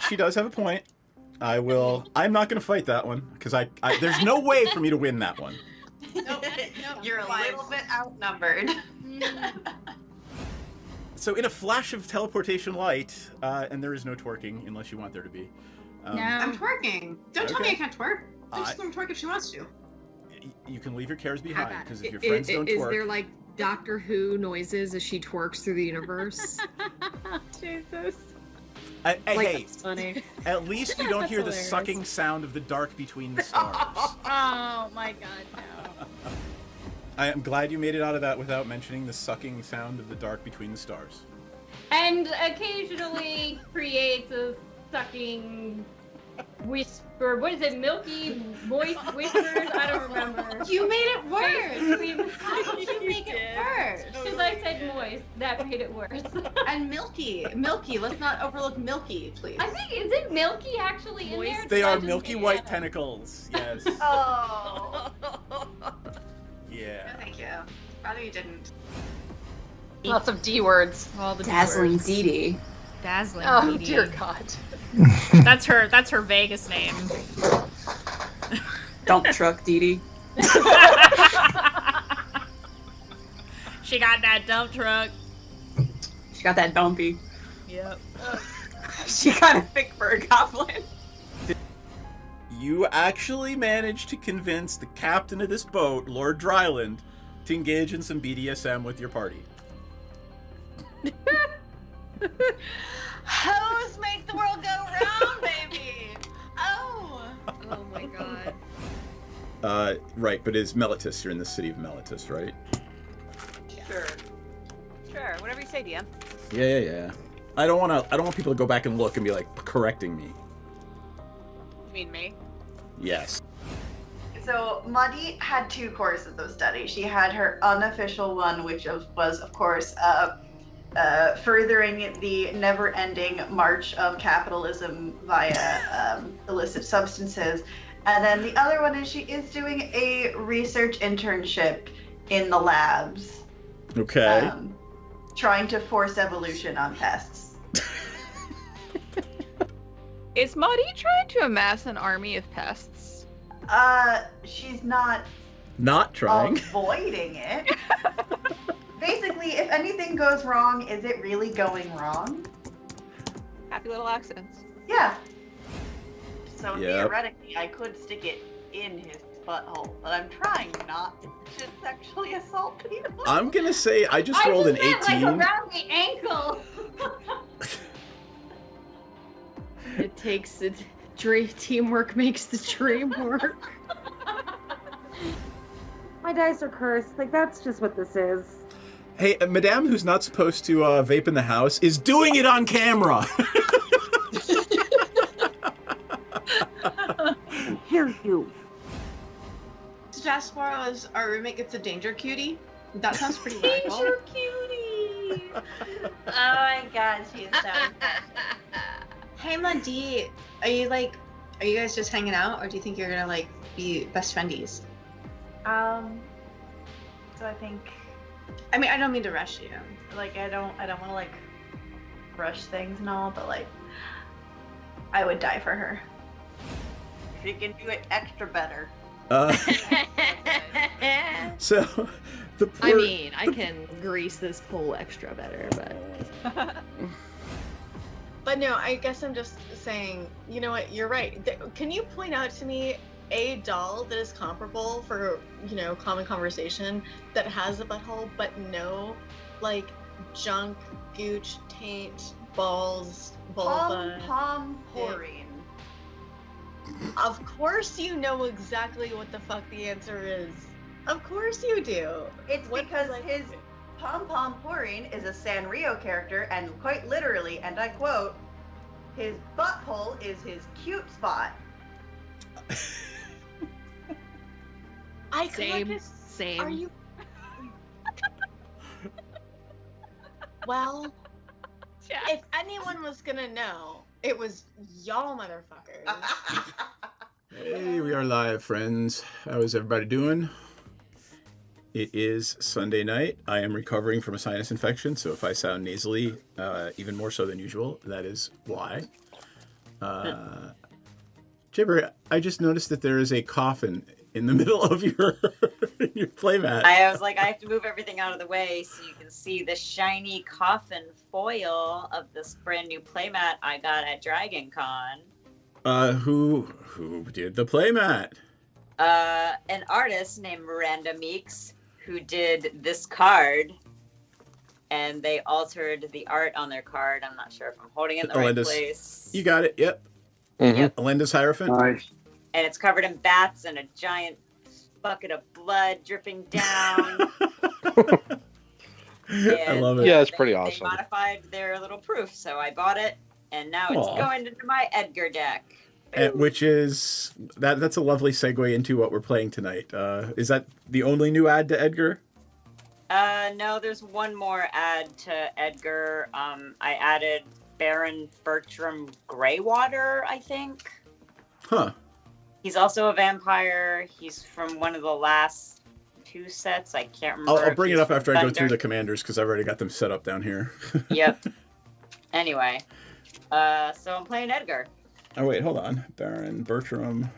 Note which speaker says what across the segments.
Speaker 1: She does have a point. I'm not going to fight that one because there's no way for me to win that one.
Speaker 2: Nope.
Speaker 3: You're a little bit outnumbered.
Speaker 1: So in a flash of teleportation light, and there is no twerking unless you want there to be.
Speaker 2: No. I'm twerking. Don't tell me I can't twerk. I'm just going to twerk if she wants to.
Speaker 1: You can leave your cares behind because if your friends don't twerk.
Speaker 4: Is there like Doctor Who noises as she twerks through the universe?
Speaker 2: Jesus.
Speaker 1: Hey,
Speaker 4: that's funny.
Speaker 1: At least you don't hear
Speaker 4: hilarious.
Speaker 1: the sucking sound of the dark between the stars.
Speaker 2: Oh my god, no.
Speaker 1: I am glad you made it out of that without mentioning the sucking sound of the dark between the stars.
Speaker 5: And occasionally creates a sucking whisper. What is it? Milky moist whispers? I don't remember.
Speaker 2: You made it worse.
Speaker 5: How did you make it worse? Because I said moist. That made it worse.
Speaker 2: And milky. Let's not overlook milky, please.
Speaker 5: I think, is it milky actually in there?
Speaker 1: They are milky white tentacles. Yes.
Speaker 3: Oh.
Speaker 1: Yeah.
Speaker 2: No, thank you. Rather you didn't.
Speaker 3: Lots of D words.
Speaker 6: All the
Speaker 4: Dazzling
Speaker 6: words.
Speaker 4: Dee Dee.
Speaker 6: Dazzling
Speaker 3: Oh
Speaker 6: Dee Dee.
Speaker 3: dear God.
Speaker 6: That's her Vegas name.
Speaker 4: Dump truck Dee Dee.
Speaker 6: She got that dump truck.
Speaker 4: She got that dumpy.
Speaker 6: Yep.
Speaker 4: She got a thick for a goblin.
Speaker 1: You actually managed to convince the captain of this boat, Lord Dryland, to engage in some BDSM with your party.
Speaker 3: Hoes make the world go round, baby. Oh.
Speaker 4: Oh my god.
Speaker 1: Right, but is Meletus? You're in the city of Meletus, right?
Speaker 3: Sure. Sure. Whatever you say, DM.
Speaker 1: Yeah. I don't want people to go back and look and be like correcting me.
Speaker 3: You mean me?
Speaker 1: Yes.
Speaker 3: So Muddy had 2 courses of study. She had her unofficial one, which was, of course, furthering the never-ending march of capitalism via illicit substances. And then the other one is she is doing a research internship in the labs.
Speaker 1: Okay.
Speaker 3: Trying to force evolution on pests.
Speaker 7: Is Maudie trying to amass an army of pests?
Speaker 3: She's not
Speaker 1: trying.
Speaker 3: Avoiding it. Basically, if anything goes wrong, is it really going wrong?
Speaker 7: Happy little accents.
Speaker 3: Yeah. So
Speaker 1: Yep.
Speaker 3: theoretically, I could stick it in his butthole, but I'm trying not to sexually assault people.
Speaker 1: I'm gonna say I just rolled an 18.
Speaker 5: Like around the ankle.
Speaker 4: It takes it. Teamwork makes the dream work.
Speaker 8: My dice are cursed. Like, that's just what this is.
Speaker 1: Hey, Madame, who's not supposed to vape in the house, is doing it on camera.
Speaker 8: Hear you.
Speaker 2: Jaspar is our roommate gets a danger cutie. That sounds pretty radical.
Speaker 5: Danger cutie.
Speaker 3: Oh my god, she's so
Speaker 2: Hey Muddy, are you guys just hanging out, or do you think you're gonna like be best friendies?
Speaker 3: So I think,
Speaker 2: I mean, I don't mean to rush you.
Speaker 3: like, I don't want to like rush things and all, but like, I would die for her. She can do it extra better.
Speaker 1: So, the poor,
Speaker 4: I mean, I can grease this pole extra better, but...
Speaker 9: But no, I guess I'm just saying, you know what, you're right. Can you point out to me a doll that is comparable for, common conversation that has a butthole, but no, like, junk, gooch, taint, balls, vulva?
Speaker 3: Pom pouring.
Speaker 9: Of course you know exactly what the fuck the answer is. Of course you do.
Speaker 3: It's
Speaker 9: What
Speaker 3: because
Speaker 9: was I
Speaker 3: his
Speaker 9: thinking?
Speaker 3: Pom pouring is a Sanrio character, and quite literally, and I quote, his butthole is his cute spot.
Speaker 9: I could like
Speaker 4: Same,
Speaker 9: this.
Speaker 4: same.
Speaker 9: Are you? Well, if anyone was gonna know, it was y'all motherfuckers.
Speaker 1: Hey, we are live, friends. How is everybody doing? It is Sunday night. I am recovering from a sinus infection, so if I sound nasally, even more so than usual, that is why. Jibber, I just noticed that there is a coffin in the middle of your your playmat.
Speaker 10: I was like, I have to move everything out of the way so you can see the shiny coffin foil of this brand new playmat I got at Dragon Con.
Speaker 1: Who did the playmat?
Speaker 10: An artist named Miranda Meeks who did this card, and they altered the art on their card. I'm not sure if I'm holding it in the right place.
Speaker 1: You got it. Yep.
Speaker 10: Yep.
Speaker 1: Alenda's Hierophant.
Speaker 11: Nice.
Speaker 10: And it's covered in bats and a giant bucket of blood dripping down.
Speaker 1: I love it.
Speaker 12: Yeah, it's pretty awesome.
Speaker 10: They modified their little proof, so I bought it, and now it's
Speaker 1: Aw.
Speaker 10: going into my Edgar deck.
Speaker 1: Which is that's a lovely segue into what we're playing tonight. Is that the only new add to Edgar?
Speaker 10: No, there's one more add to Edgar. I added Baron Bertram Greywater, I think.
Speaker 1: Huh.
Speaker 10: He's also a vampire. He's from one of the last 2 sets. I can't remember.
Speaker 1: I'll bring it up after I go through
Speaker 10: Thunder.
Speaker 1: the commanders because I've already got them set up down here.
Speaker 10: Yep. Anyway, so I'm playing Edgar.
Speaker 1: Oh wait, hold on. Baron Bertram.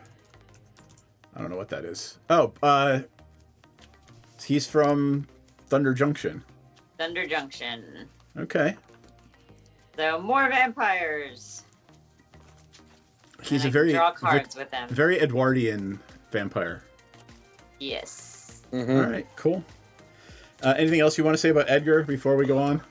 Speaker 1: I don't know what that is. Oh, he's from Thunder Junction.
Speaker 10: Thunder Junction.
Speaker 1: Okay.
Speaker 10: So more vampires.
Speaker 1: He's
Speaker 10: And
Speaker 1: a
Speaker 10: I can
Speaker 1: very
Speaker 10: draw cards with them.
Speaker 1: very Edwardian vampire.
Speaker 10: Yes.
Speaker 1: All right, cool. Anything else you want to say about Edgar before we go on?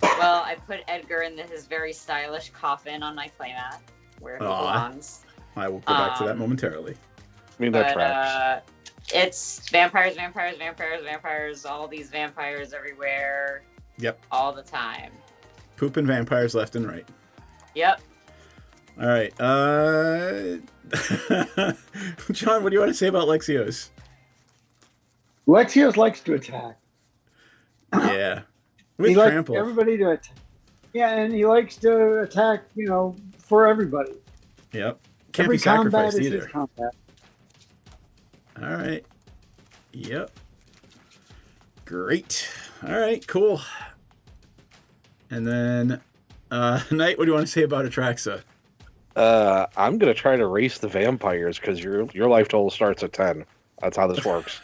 Speaker 10: Well, I put Edgar in his very stylish coffin on my playmat, where he belongs.
Speaker 1: I will go back to that momentarily.
Speaker 12: I mean, that tracks.
Speaker 10: It's vampires, vampires, vampires, vampires, all these vampires everywhere,
Speaker 1: Yep.
Speaker 10: all the time.
Speaker 1: Pooping vampires left and right.
Speaker 10: Yep.
Speaker 1: All right. John, what do you want to say about Lexios?
Speaker 11: Lexios likes to attack.
Speaker 1: Yeah. With
Speaker 11: He likes
Speaker 1: trample.
Speaker 11: everybody to attack. Yeah, and he likes to attack, for everybody.
Speaker 1: Yep. Can't
Speaker 11: Every
Speaker 1: be
Speaker 11: combat
Speaker 1: sacrificed
Speaker 11: is
Speaker 1: either.
Speaker 11: his combat.
Speaker 1: All right. Yep. Great. All right, cool. And then, Knight, what do you want to say about Atraxa?
Speaker 12: I'm gonna try to race the vampires because your life total starts at 10. That's how this works.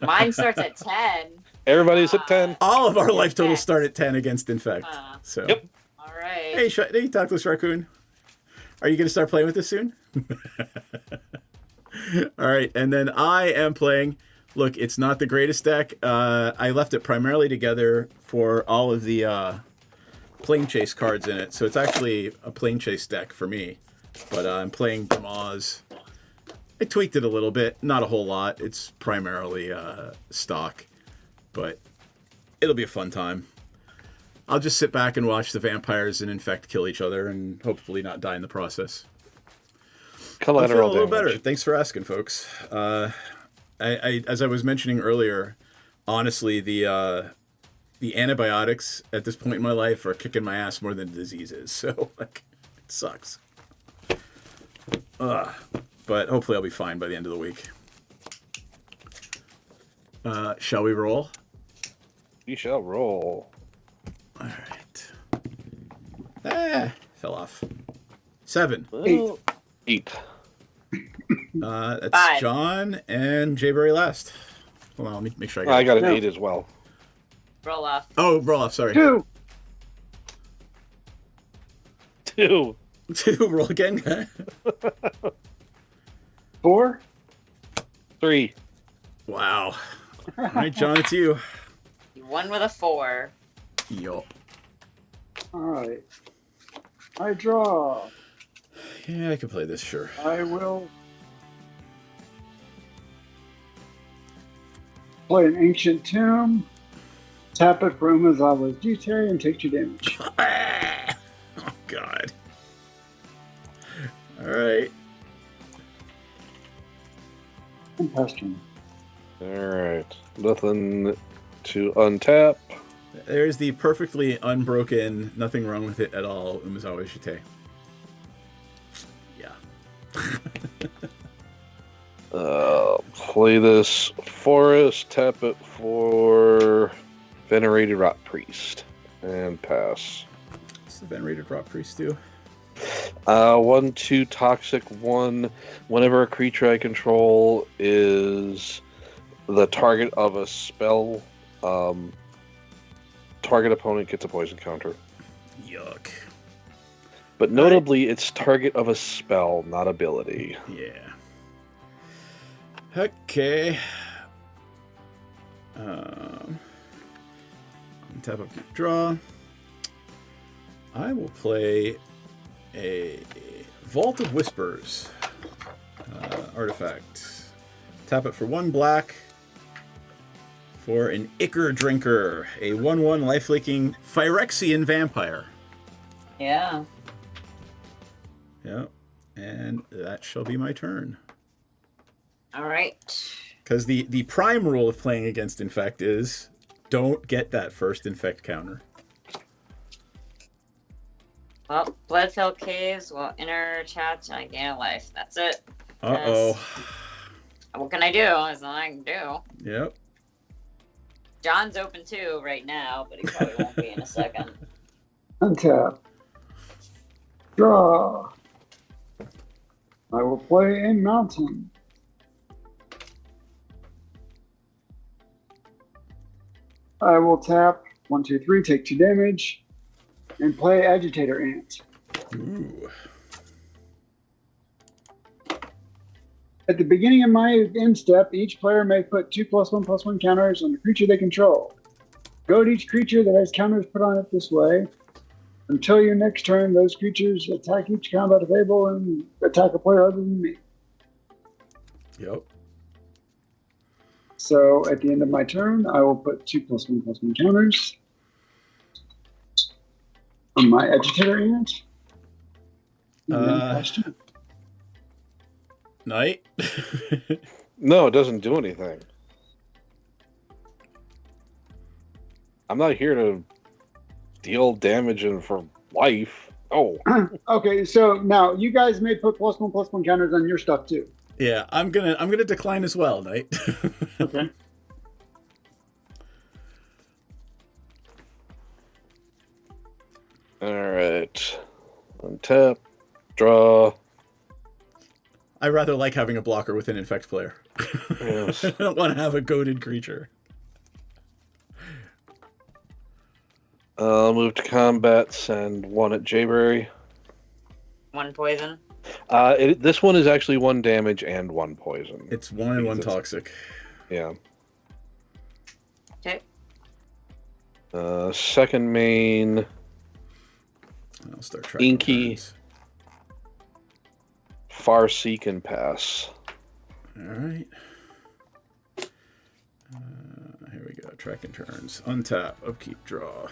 Speaker 10: Mine starts at 10.
Speaker 12: Everybody's at 10.
Speaker 1: All of our life totals start at 10 against Infect. So.
Speaker 12: Yep.
Speaker 10: All right.
Speaker 1: Hey, hey, Tactless Raccoon. Are you going to start playing with this soon? All right, and then I am playing. Look, it's not the greatest deck. I left it primarily together for all of the plane chase cards in it, so it's actually a plane chase deck for me. But I'm playing Damaz. I tweaked it a little bit, not a whole lot. It's primarily stock, but it'll be a fun time. I'll just sit back and watch the vampires and Infect kill each other and hopefully not die in the process. I feel a little better. Thanks for asking, folks. I as I was mentioning earlier, honestly, the antibiotics at this point in my life are kicking my ass more than the disease is. So, like, it sucks. But hopefully I'll be fine by the end of the week. Shall we roll?
Speaker 12: You shall roll.
Speaker 1: All right. Fell off. 7.
Speaker 12: 8.
Speaker 1: That's
Speaker 10: 5.
Speaker 1: John and Jayberry last. Hold on, let me make sure I
Speaker 12: I got an
Speaker 1: it.
Speaker 12: 8 as well.
Speaker 10: Roll off.
Speaker 1: Oh, roll off, sorry.
Speaker 11: 2.
Speaker 12: 2.
Speaker 1: 2, roll again.
Speaker 11: 4.
Speaker 12: 3.
Speaker 1: Wow. All right, John, it's you.
Speaker 10: You won with a 4.
Speaker 1: Yup.
Speaker 11: All right. I draw.
Speaker 1: Yeah, I can play this, sure.
Speaker 11: I will play an Ancient Tomb, tap it for Umazawa's Jitte, and take 2 damage.
Speaker 1: Oh, God. All right.
Speaker 11: And pass turn.
Speaker 12: Alright. Nothing to untap.
Speaker 1: There's the perfectly unbroken, nothing wrong with it at all, Umazawa Jitte. Yeah.
Speaker 12: Play this forest, tap it for Venerated Rot Priest, and pass.
Speaker 1: What's the Venerated Rot Priest do?
Speaker 12: 1/2 toxic 1. Whenever a creature I control is the target of a spell, target opponent gets a poison counter.
Speaker 1: Yuck.
Speaker 12: But notably, it's target of a spell, not ability.
Speaker 1: Yeah. Okay. Tap up, draw. I will play a Vault of Whispers artifact. Tap it for 1 black for an Ichor Drinker, a 1/1 life-leaking Phyrexian vampire.
Speaker 10: Yeah.
Speaker 1: Yeah, and that shall be my turn.
Speaker 10: All right.
Speaker 1: Because the prime rule of playing against Infect is don't get that first Infect counter.
Speaker 10: Well, Bloodfell Caves will enter chat and I gain a life. That's it.
Speaker 1: Uh-oh.
Speaker 10: What can I do? There's nothing I can do.
Speaker 1: Yep.
Speaker 10: John's open too right now, but he probably won't be in a second.
Speaker 11: Untap. Draw. I will play a mountain. I will tap 1, 2, 3, take 2 damage, and play Agitator Ant.
Speaker 1: Ooh.
Speaker 11: At the beginning of my end step, each player may put 2+1/+1 counters on the creature they control. Go to each creature that has counters put on it this way. Until your next turn, those creatures attack each combat available and attack a player other than me.
Speaker 1: Yep.
Speaker 11: So at the end of my turn, I will put 2+1/+1 counters on my Agitator Ant.
Speaker 1: Night?
Speaker 12: No, it doesn't do anything. I'm not here to deal damage and for life. Oh.
Speaker 11: Okay, so now you guys may put +1/+1 counters on your stuff too.
Speaker 1: Yeah, I'm gonna decline as well, Knight.
Speaker 11: Okay.
Speaker 12: Alright. Untap. Draw.
Speaker 1: I rather like having a blocker with an Infect player.
Speaker 12: Yes.
Speaker 1: I don't want to have a goaded creature.
Speaker 12: I'll move to combat, send 1 at Jayberry.
Speaker 10: 1 poison.
Speaker 12: This one is actually 1 damage and 1 poison.
Speaker 1: It's 1 and 1 toxic.
Speaker 12: Yeah.
Speaker 10: Okay.
Speaker 12: Second main.
Speaker 1: I'll start tracking
Speaker 12: Inky.
Speaker 1: turns.
Speaker 12: Farseek and pass.
Speaker 1: Alright. Here we go. Tracking turns. Untap. Upkeep. Draw.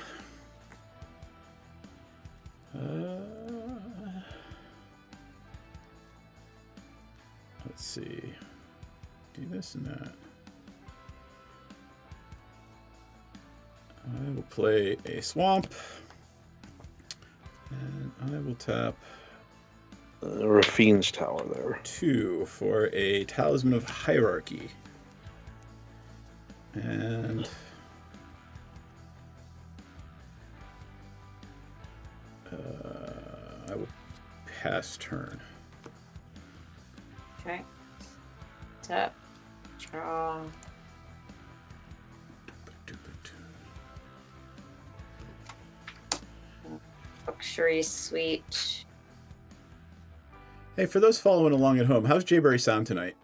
Speaker 1: Let's see. Do this and that. I will play a swamp. And I will tap
Speaker 12: Rafine's Tower there.
Speaker 1: 2 for a Talisman of Hierarchy. And I will pass turn.
Speaker 10: Okay. Tap. Draw. Luxury Suite.
Speaker 1: Hey, for those following along at home, how's Jayberry sound tonight?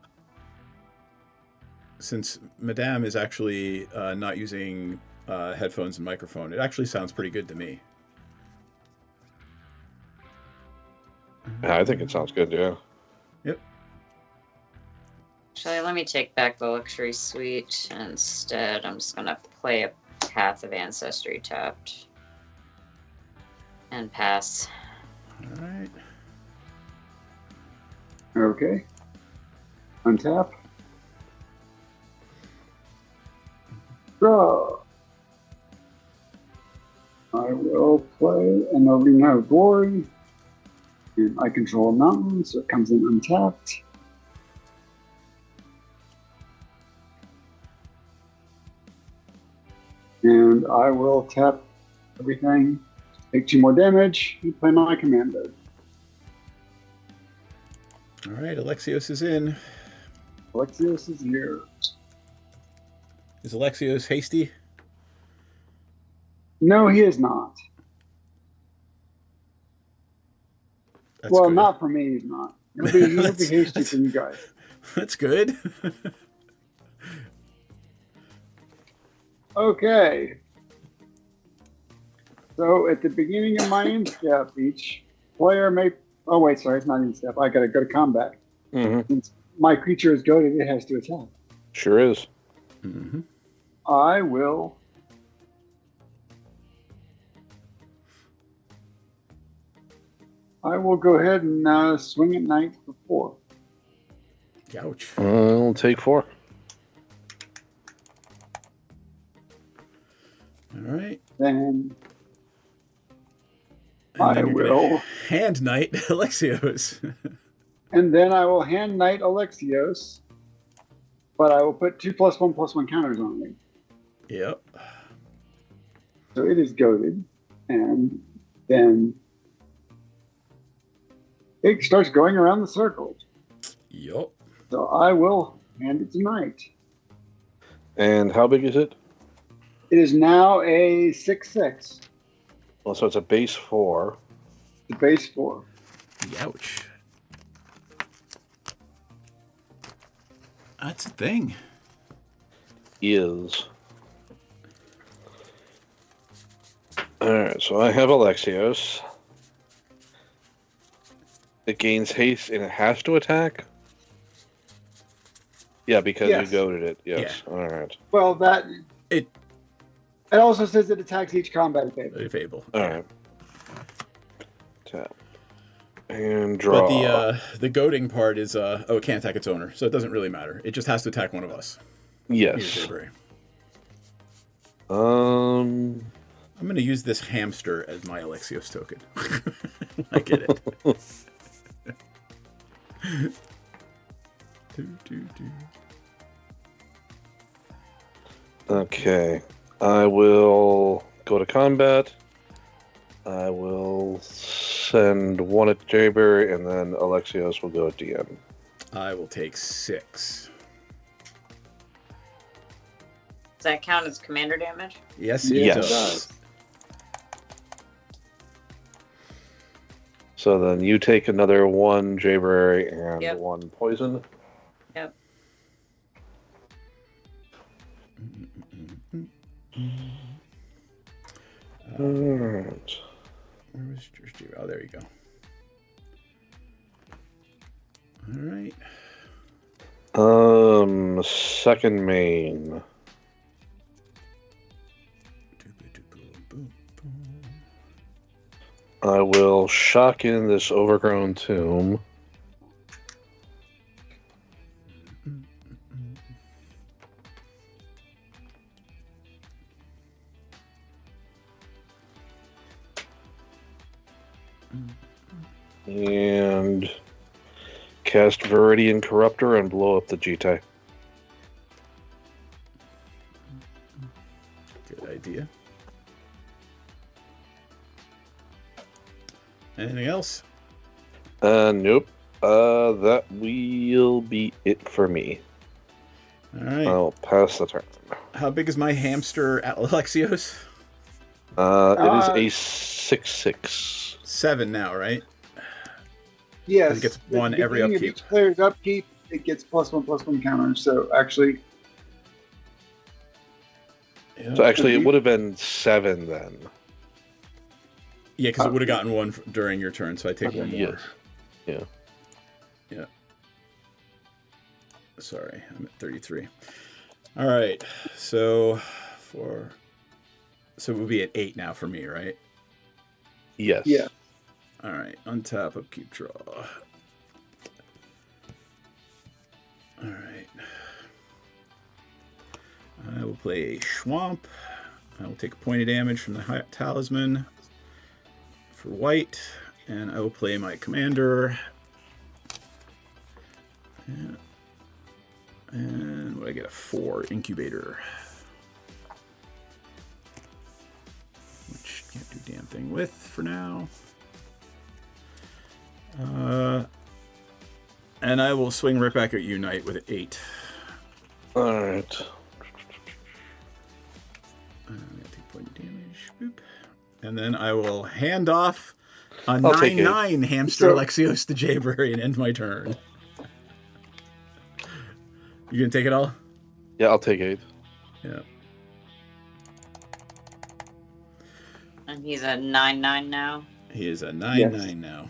Speaker 1: Since Madame is actually not using headphones and microphone, it actually sounds pretty good to me.
Speaker 12: Yeah, I think it sounds good, yeah.
Speaker 1: Yep.
Speaker 10: Actually, let me take back the Luxury Suite. Instead, I'm just going to play a Path of Ancestry tapped. And pass.
Speaker 1: Alright.
Speaker 11: Okay. Untap. Draw. I will play an Arena of Glory. And I control a mountain, so it comes in untapped. And I will tap everything, take 2 more damage, and play my commando.
Speaker 1: All right, Alexios is in.
Speaker 11: Alexios is here.
Speaker 1: Is Alexios hasty?
Speaker 11: No, he is not.
Speaker 1: That's
Speaker 11: well,
Speaker 1: good.
Speaker 11: not for me, he's not. He'll be hasty for you guys.
Speaker 1: That's good.
Speaker 11: Okay. So at the beginning of my end step, each player may. Oh wait, sorry, it's not end step. I gotta go to combat.
Speaker 12: Mm-hmm.
Speaker 11: Since my creature is goaded, it has to attack.
Speaker 12: Sure is.
Speaker 1: Mm-hmm.
Speaker 11: I will. I will go ahead and swing at night for 4.
Speaker 1: Ouch.
Speaker 12: I'll take 4.
Speaker 1: All right.
Speaker 11: Then
Speaker 1: And
Speaker 11: I
Speaker 1: then you're gonna
Speaker 11: will.
Speaker 1: hand knight Alexios.
Speaker 11: And then I will hand knight Alexios, but I will put 2+1/+1 counters on it.
Speaker 1: Yep.
Speaker 11: So it is goaded, and then it starts going around the circle.
Speaker 1: Yep.
Speaker 11: So I will hand it to knight.
Speaker 12: And how big is it?
Speaker 11: It is now a 6/6.
Speaker 12: Well, so it's a base 4.
Speaker 11: The base 4.
Speaker 1: Ouch. That's a thing.
Speaker 12: Is. Alright, so I have Alexios. It gains haste and it has to attack? Yeah, because
Speaker 11: Yes.
Speaker 12: you goaded it. Yes. Alright.
Speaker 11: Well, that
Speaker 1: It
Speaker 11: it also says it attacks each combat phase.
Speaker 1: if able.
Speaker 12: Alright. Tap. And draw.
Speaker 1: But the goading part is oh, it can't attack its owner, so it doesn't really matter. It just has to attack one of us.
Speaker 12: Yes.
Speaker 1: Jayberry.
Speaker 12: I'm
Speaker 1: gonna use this hamster as my Alexios token. I get it.
Speaker 12: Okay. I will go to combat. I will send 1 at Jayberry, and then Alexios will go at DM.
Speaker 1: I will take 6.
Speaker 10: Does that count as commander damage?
Speaker 1: Yes, it
Speaker 12: Yes.
Speaker 1: does.
Speaker 12: So then you take another 1 Jayberry and
Speaker 10: Yep.
Speaker 12: 1 poison.
Speaker 10: Yep.
Speaker 12: Alright.
Speaker 1: Where was George? Oh, there you go. All right.
Speaker 12: Second main. I will shock in this overgrown tomb. And cast Viridian Corruptor and blow up the Jitai.
Speaker 1: Good idea. Anything else?
Speaker 12: Nope. That will be it for me.
Speaker 1: All right.
Speaker 12: I'll pass the turn.
Speaker 1: How big is my hamster at Alexios?
Speaker 12: It is a 6/6.
Speaker 1: 7 now, right?
Speaker 11: Yes.
Speaker 1: It gets
Speaker 11: At the
Speaker 1: 1 every
Speaker 11: beginning of
Speaker 1: upkeep.
Speaker 11: Each player's upkeep, it gets +1/+1 counters. So actually,
Speaker 1: Yeah,
Speaker 12: So actually, it would have been 7 then.
Speaker 1: yeah, because it would have gotten 1 during your turn, so I take 1 more.
Speaker 12: Yes. Yeah.
Speaker 1: Yeah. Sorry, I'm at 33. All right, so so it would be at 8 now for me, right?
Speaker 12: Yes.
Speaker 11: Yeah.
Speaker 1: All right, untap, upkeep, draw. All right. I will play a Schwamp. I will take a point of damage from the Talisman for white, and I will play my commander. And what I get, a 4 Incubator. Can't do damn thing with for now. And I will swing right back at you, Knight, with an 8.
Speaker 12: Alright.
Speaker 1: I'm going to take point of damage. Boop. And then I will hand off a
Speaker 12: I'll take
Speaker 1: 9/9 hamster Alexios to Jayberry and end my turn. You going to take it all?
Speaker 12: Yeah, I'll take 8.
Speaker 1: Yeah.
Speaker 10: And he's a 9/9 now.
Speaker 1: He is a 9/9 now.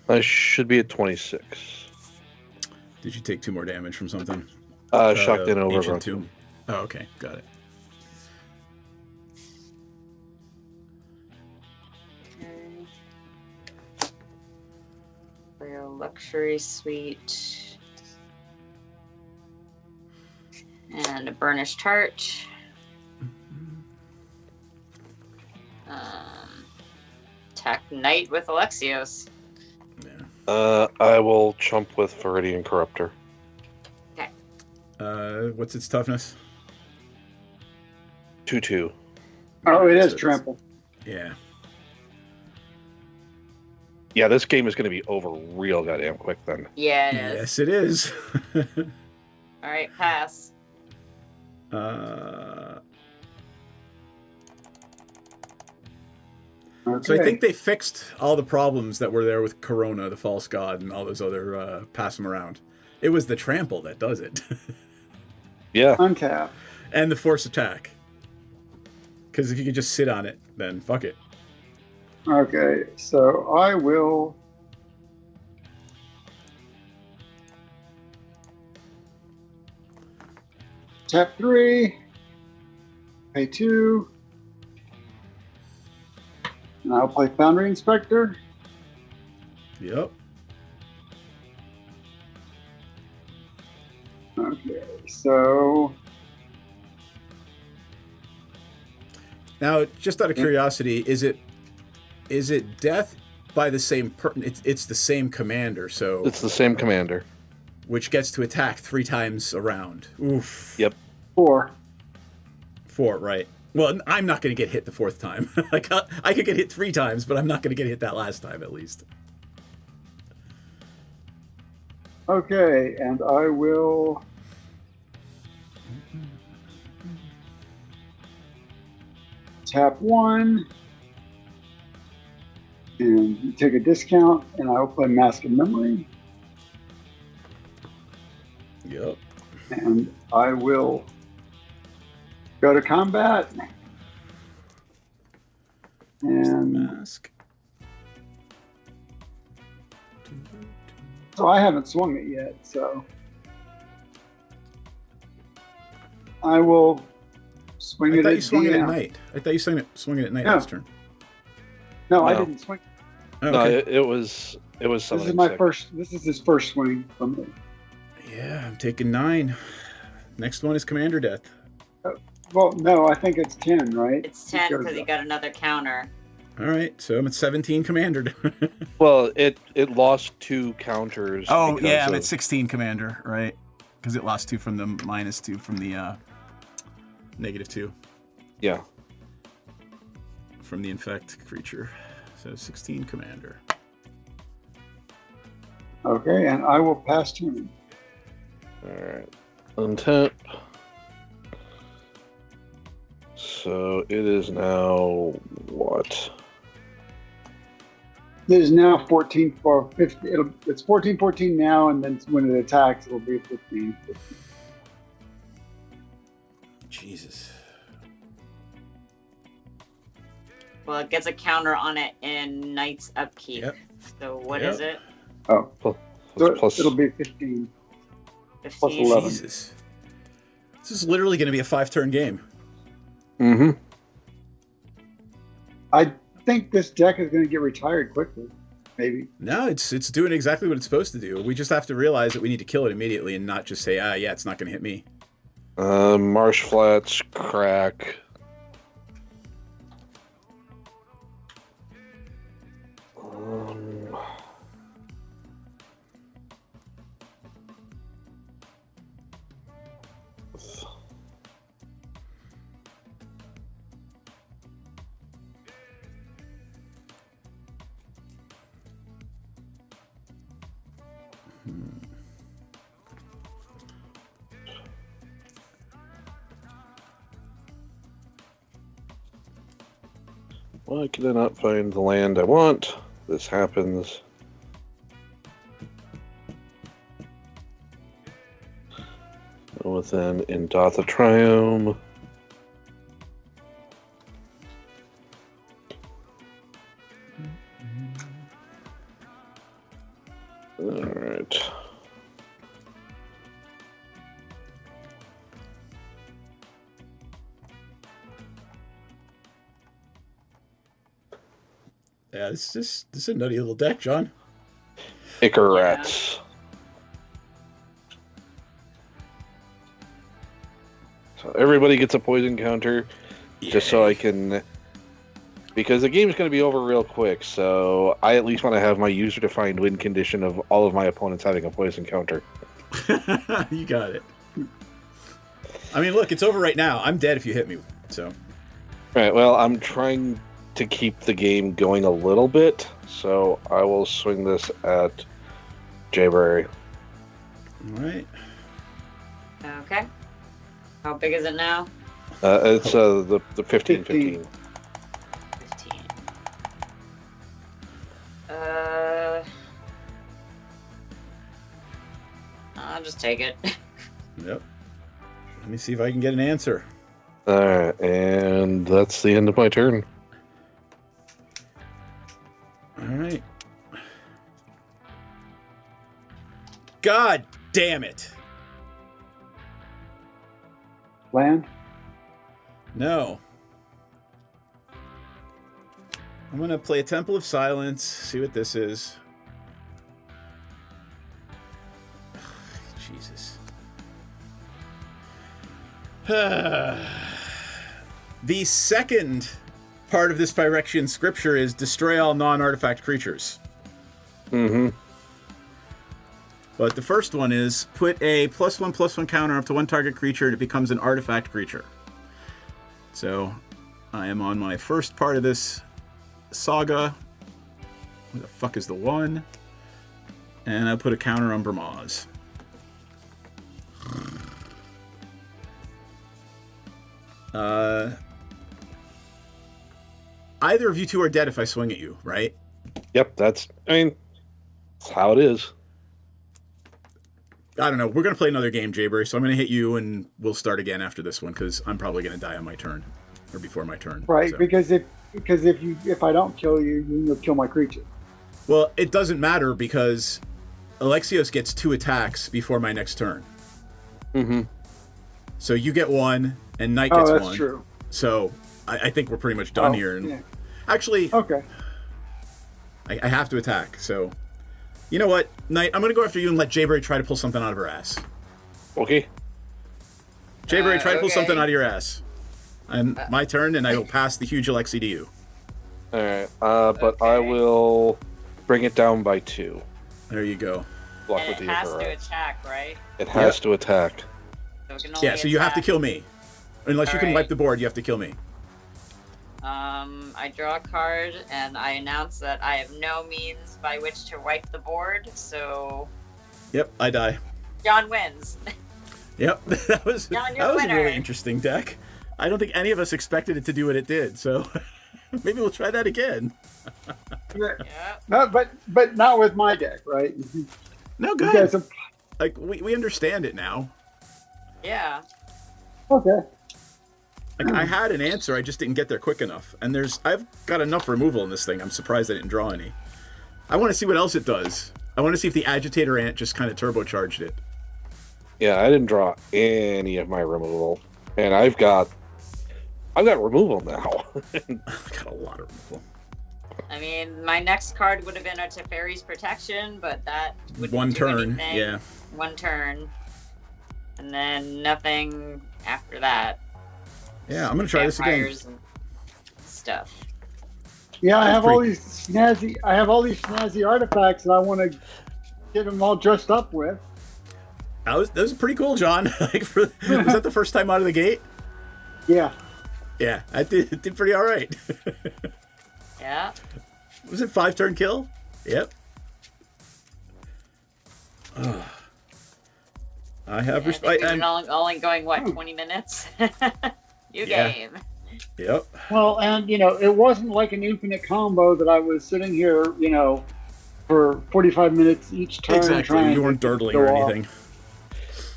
Speaker 12: I should be at 26.
Speaker 1: Did you take 2 more damage from something?
Speaker 12: Shocked in over.
Speaker 1: Ancient Tomb. Oh, okay. Got it.
Speaker 10: For your luxury suite. And a burnished tart. Attack Knight with Alexios.
Speaker 12: I will chump with Viridian Corruptor.
Speaker 10: Okay.
Speaker 1: What's its toughness?
Speaker 12: 2/2.
Speaker 11: Oh, it is trample.
Speaker 1: Yeah.
Speaker 12: Yeah, this game is going to be over real goddamn quick then.
Speaker 10: Yeah, it is.
Speaker 1: Yes, it is.
Speaker 10: All right, pass.
Speaker 1: So I think they fixed all the problems that were there with Corona, the false god, and all those other pass them around. It was the trample that does it.
Speaker 12: Yeah.
Speaker 11: Untap.
Speaker 1: And the force attack. Because if you could just sit on it, then fuck it.
Speaker 11: Okay, so I will. Tap 3. Pay 2. And I'll play Foundry Inspector.
Speaker 1: Yep.
Speaker 11: Okay, so.
Speaker 1: Now, just out of curiosity, is it death by the same person? It's the same commander, so
Speaker 12: It's the same commander.
Speaker 1: which gets to attack 3 times a round. Oof.
Speaker 12: Yep.
Speaker 11: 4.
Speaker 1: 4, right? Well, I'm not going to get hit the 4th time. Like I could get hit 3 times, but I'm not going to get hit that last time, at least.
Speaker 11: Okay, and I will. Tap 1. And take a discount, and I will play Mask of Memory.
Speaker 1: Yep.
Speaker 11: And I will go to combat. And
Speaker 1: Mask.
Speaker 11: so I haven't swung it yet, so I will swing
Speaker 1: I
Speaker 11: it
Speaker 1: thought
Speaker 11: at
Speaker 1: you swung it at
Speaker 11: DM.
Speaker 1: night. I thought you swung it at night
Speaker 11: No.
Speaker 1: last turn.
Speaker 11: No, I
Speaker 12: No.
Speaker 11: didn't swing.
Speaker 1: Oh,
Speaker 12: No,
Speaker 1: okay.
Speaker 12: it was
Speaker 11: This
Speaker 12: something.
Speaker 11: is my
Speaker 12: sick.
Speaker 11: first. This is his first swing from me.
Speaker 1: Yeah, I'm taking 9. Next one is Commander Death.
Speaker 11: Well, no, I think it's 10, right?
Speaker 10: It's 10 because he got another counter.
Speaker 1: All right, so I'm at 17 Commander.
Speaker 12: Well, it lost 2 counters.
Speaker 1: Oh,
Speaker 12: because
Speaker 1: yeah, I'm
Speaker 12: of-
Speaker 1: at 16 Commander, right? Because it lost 2 from the -2 from the -2
Speaker 12: Yeah.
Speaker 1: from the infect creature. So 16 Commander.
Speaker 11: Okay, and I will pass turn.
Speaker 12: Alright. Untap. So it is now what?
Speaker 11: It is now 14 for 50. It's 14-14 now, and then when it attacks, it'll be 15.
Speaker 1: Jesus.
Speaker 10: Well, it gets a counter on it in Knight's Upkeep.
Speaker 1: Yep.
Speaker 10: So what
Speaker 1: Yep.
Speaker 10: is it?
Speaker 11: Oh,
Speaker 12: Plus,
Speaker 11: so
Speaker 12: plus-
Speaker 11: it'll be 15.
Speaker 10: 15?
Speaker 11: 11.
Speaker 1: Jesus. This is literally going to be a 5-turn game.
Speaker 12: Mm-hmm.
Speaker 11: I think this deck is going to get retired quickly. Maybe.
Speaker 1: No, it's doing exactly what it's supposed to do. We just have to realize that we need to kill it immediately and not just say, yeah, it's not going to hit me.
Speaker 12: Marsh Flats, crack. Why can I not find the land I want? This happens. Within Indatha Triome. Alright.
Speaker 1: Yeah, this is a nutty little deck, John.
Speaker 12: Icarats. So everybody gets a poison counter, just so I can... Because the game's going to be over real quick, so I at least want to have my user-defined win condition of all of my opponents having a poison counter.
Speaker 1: You got it. I mean, look, it's over right now. I'm dead if you hit me, so...
Speaker 12: Alright, well, I'm trying to keep the game going a little bit, so I will swing this at Jayberry.
Speaker 1: Alright.
Speaker 10: Okay. How big is it now?
Speaker 12: It's the 15.
Speaker 10: 15. I'll just take it.
Speaker 1: Yep. Let me see if I can get an answer.
Speaker 12: Alright, and that's the end of my turn.
Speaker 1: Alright. God damn it!
Speaker 11: Land?
Speaker 1: No. I'm gonna play a Temple of Silence, see what this is. Jesus. The second part of this Phyrexian scripture is destroy all non-artifact creatures.
Speaker 12: Mm-hmm.
Speaker 1: But the first one is put a +1/+1 counter up to one target creature and it becomes an artifact creature. So I am on my first part of this saga. Where the fuck is the one? And I put a counter on Bermaz. Either of you two are dead if I swing at you, right?
Speaker 12: Yep, that's how it is.
Speaker 1: I don't know. We're going to play another game, Jayberry, so I'm going to hit you and we'll start again after this one because I'm probably going to die on my turn or before my turn.
Speaker 11: Right,
Speaker 1: so.
Speaker 11: because if I don't kill you, you'll kill my creature.
Speaker 1: Well, it doesn't matter because Alexios gets 2 attacks before my next turn.
Speaker 12: Mm-hmm.
Speaker 1: So you get 1 and Knight gets 1.
Speaker 11: Oh, that's true.
Speaker 1: So I think we're pretty much done here. And
Speaker 11: yeah.
Speaker 1: Actually,
Speaker 11: okay.
Speaker 1: I have to attack, so... You know what, Knight? I'm going to go after you and let Jayberry try to pull something out of her ass.
Speaker 12: Okay.
Speaker 1: Jayberry, try to pull
Speaker 10: okay.
Speaker 1: something out of your ass. And my turn, and I will pass the huge Alexi to you.
Speaker 12: Alright, but I will bring it down by 2.
Speaker 1: There you go.
Speaker 12: Block
Speaker 10: And
Speaker 12: with
Speaker 10: it
Speaker 12: the
Speaker 10: has to
Speaker 12: Icarats.
Speaker 10: attack, right?
Speaker 12: It has to attack.
Speaker 10: So it can only
Speaker 1: Yeah, so you have to
Speaker 10: attack.
Speaker 1: kill me. Unless you can
Speaker 10: Alright.
Speaker 1: wipe the board, you have to kill me.
Speaker 10: I draw a card and I announce that I have no means by which to wipe the board, so
Speaker 1: Yep, I die.
Speaker 10: John wins.
Speaker 1: Yep, that was
Speaker 10: John, you're
Speaker 1: a
Speaker 10: winner.
Speaker 1: really interesting deck. I don't think any of us expected it to do what it did, so maybe we'll try that again.
Speaker 10: Yep.
Speaker 11: No, but not with my deck, right?
Speaker 1: No,
Speaker 11: You
Speaker 1: good.
Speaker 11: guys have,
Speaker 1: Like we understand it now.
Speaker 10: Yeah.
Speaker 11: okay.
Speaker 1: Like I had an answer, I just didn't get there quick enough. And I've got enough removal in this thing. I'm surprised I didn't draw any. I want to see what else it does. I want to see if the Agitator Ant just kind of turbocharged it.
Speaker 12: Yeah, I didn't draw any of my removal. And I've got removal now.
Speaker 1: I've got a lot of removal.
Speaker 10: I mean, my next card would have been a Teferi's Protection, but that would
Speaker 1: One
Speaker 10: do
Speaker 1: turn,
Speaker 10: anything.
Speaker 1: yeah.
Speaker 10: 1 turn. And then nothing after that.
Speaker 1: Yeah, I'm gonna try this again.
Speaker 10: Vampires and stuff.
Speaker 11: Yeah, I
Speaker 1: That's
Speaker 11: have all
Speaker 1: pretty-
Speaker 11: these snazzy artifacts that I want to get them all dressed up with.
Speaker 1: That was pretty cool, John. Was that the first time out of the gate?
Speaker 11: Yeah.
Speaker 1: Yeah, it did pretty all right.
Speaker 10: Yeah.
Speaker 1: Was it 5-turn kill? Yep. I have
Speaker 10: I think we've
Speaker 1: and
Speaker 10: been only going, what, 20 minutes? You
Speaker 1: Yeah.
Speaker 10: game.
Speaker 1: Yep.
Speaker 11: Well, and it wasn't like an infinite combo that I was sitting here, for 45 minutes each turn.
Speaker 1: Exactly.
Speaker 11: Trying
Speaker 1: You
Speaker 11: to
Speaker 1: weren't durdling
Speaker 11: go
Speaker 1: or
Speaker 11: off.
Speaker 1: anything.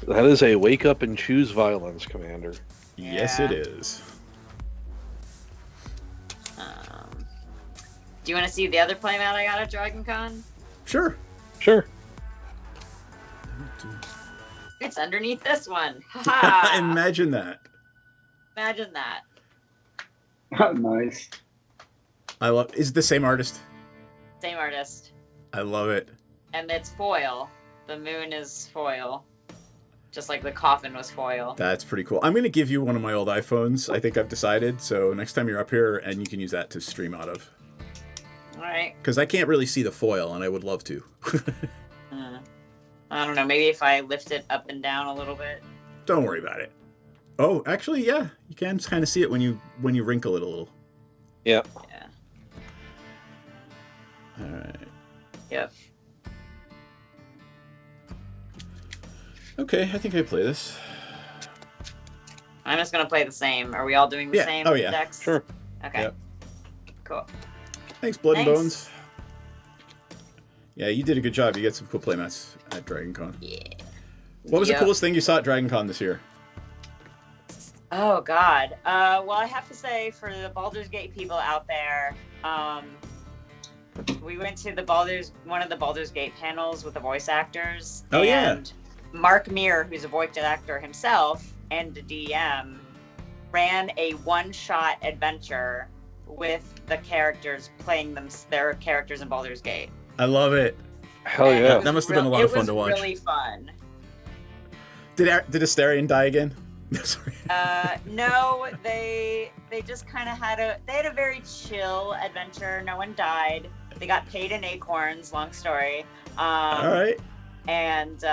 Speaker 12: That is a wake up and choose violence, Commander.
Speaker 1: Yes, it is.
Speaker 10: Do you want to see the other playmat I got at Dragon Con?
Speaker 1: Sure.
Speaker 12: Sure.
Speaker 10: It's underneath this one. Ha!
Speaker 1: Imagine that.
Speaker 10: Imagine that.
Speaker 11: Nice.
Speaker 1: I love. Is it the same artist?
Speaker 10: Same artist.
Speaker 1: I love it.
Speaker 10: And it's foil. The moon is foil. Just like the coffin was foil.
Speaker 1: That's pretty cool. I'm gonna give you one of my old iPhones. I think I've decided. So next time you're up here, and you can use that to stream out of.
Speaker 10: Alright.
Speaker 1: Because I can't really see the foil, and I would love to.
Speaker 10: I don't know, maybe if I lift it up and down a little bit.
Speaker 1: Don't worry about it. Oh, actually, yeah, you can kind of see it when you wrinkle it a little.
Speaker 12: Yeah.
Speaker 10: Yeah.
Speaker 1: All right.
Speaker 10: Yep.
Speaker 1: Okay, I think I play this.
Speaker 10: I'm just gonna play the same. Are we all doing the
Speaker 1: Yeah.
Speaker 10: same
Speaker 1: Oh, yeah.
Speaker 10: decks?
Speaker 12: Sure.
Speaker 10: Okay.
Speaker 1: Yep.
Speaker 10: Cool.
Speaker 1: Thanks, Blood and
Speaker 10: Thanks.
Speaker 1: Bones. Yeah, you did a good job. You got some cool playmats at Dragon Con.
Speaker 10: Yeah.
Speaker 1: What was
Speaker 10: Yep.
Speaker 1: the coolest thing you saw at Dragon Con this year?
Speaker 10: Oh God. Well, I have to say, for the Baldur's Gate people out there, we went to one of the Baldur's Gate panels with the voice actors.
Speaker 1: Oh, yeah.
Speaker 10: And Mark Meir, who's a voice actor himself and the DM, ran a one-shot adventure with the characters playing their characters in Baldur's Gate.
Speaker 1: I love it.
Speaker 12: Hell yeah.
Speaker 1: That must have been a lot of fun to watch.
Speaker 10: It was really fun.
Speaker 1: Did Astarion die again? Sorry.
Speaker 10: No, they just kind of had a very chill adventure. No one died. They got paid in acorns. Long story.
Speaker 1: All right.
Speaker 10: And it's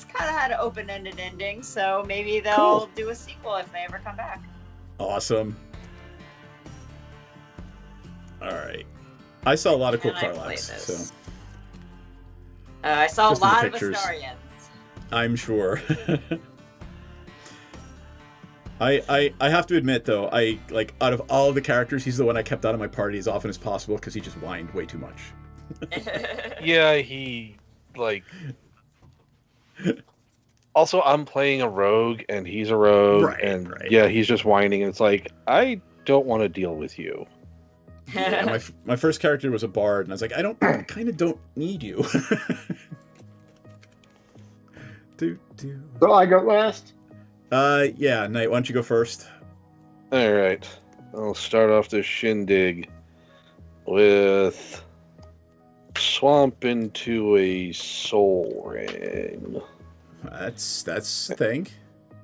Speaker 10: kind of had an open-ended ending. So maybe they'll
Speaker 1: Cool.
Speaker 10: do a sequel if they ever come back.
Speaker 1: Awesome. All right. I saw a lot of cool
Speaker 10: And I
Speaker 1: car
Speaker 10: played
Speaker 1: lots,
Speaker 10: this.
Speaker 1: so
Speaker 10: I saw
Speaker 1: Just
Speaker 10: a
Speaker 1: in the
Speaker 10: lot of
Speaker 1: pictures.
Speaker 10: Astarians.
Speaker 1: I'm sure. I have to admit though, out of all of the characters, he's the one I kept out of my party as often as possible because he just whined way too much.
Speaker 12: Yeah, he Also, I'm playing a rogue, and he's a rogue,
Speaker 1: Right,
Speaker 12: and
Speaker 1: right.
Speaker 12: yeah, he's just whining, and it's like, I don't want to deal with you.
Speaker 1: Yeah, my first character was a bard, and I was like, I kind of don't need you.
Speaker 11: So I go last.
Speaker 1: Yeah, Knight, why don't you go first?
Speaker 12: All right, I'll start off this shindig with swamp into a soul ring
Speaker 1: That's the thing.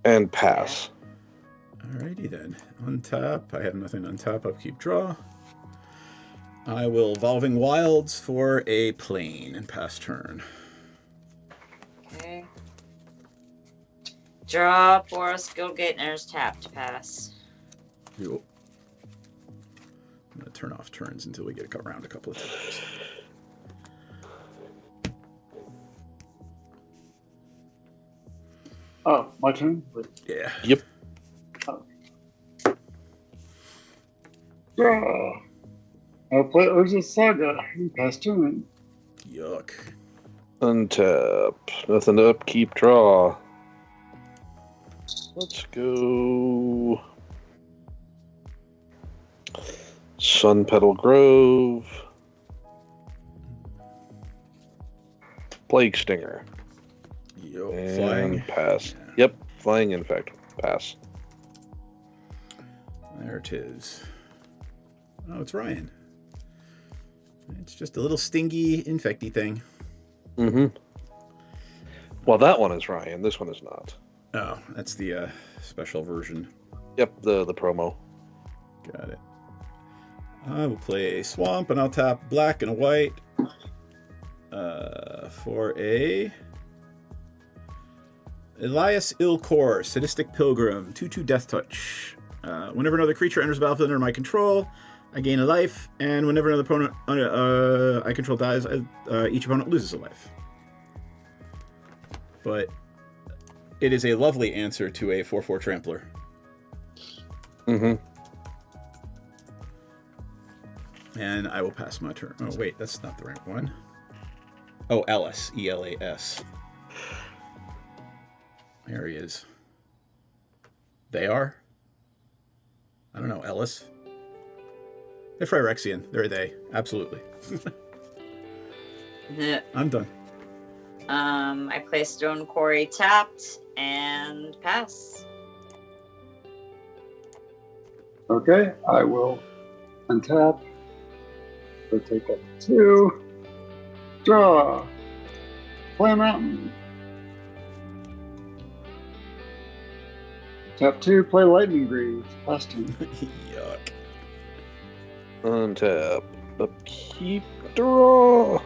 Speaker 12: and pass.
Speaker 1: Alrighty then. Untap. I have nothing to untap. Upkeep, draw. I will Evolving Wilds for a plane and pass turn.
Speaker 10: Okay. Draw Boros Guildgate enters tapped. Pass.
Speaker 1: Cool. I'm going to turn off turns until we get around a couple of times.
Speaker 11: Oh, my turn?
Speaker 1: Yeah.
Speaker 12: Yep.
Speaker 11: Draw. I'll play Urza's Saga. You pass turn.
Speaker 1: Yuck.
Speaker 12: Untap. Nothing to upkeep, draw. Let's go. Sun Petal Grove. Plague Stinger.
Speaker 1: Yo,
Speaker 12: And
Speaker 1: flying.
Speaker 12: pass. Yep, flying infect. Pass.
Speaker 1: There it is. Oh, it's Ryan. It's just a little stingy, infecty thing.
Speaker 12: Mm-hmm. Well, that one is Ryan. This one is not.
Speaker 1: Oh, that's the special version.
Speaker 12: Yep, the promo.
Speaker 1: Got it. I will play a swamp, and I'll tap black and a white for a Elias Ilkor, Sadistic Pilgrim, 2/2 Death Touch. Whenever another creature enters the battlefield under my control, I gain a life, and whenever another opponent I control dies, each opponent loses a life. But it is a lovely answer to a 4/4 Trampler.
Speaker 12: Mm-hmm.
Speaker 1: And I will pass my turn. Oh, wait, that's not the right one. Oh, Elas. E-L-A-S. There he is. They are? I don't know, Elas? They're Phyrexian. They're they. Absolutely. I'm done.
Speaker 10: I play Stone Quarry tapped and pass.
Speaker 11: Okay, I will untap. So take that 2. Draw. Play a mountain. Tap 2, play Lightning Greaves. Last turn.
Speaker 1: Yuck.
Speaker 12: Untap. Upkeep. Draw.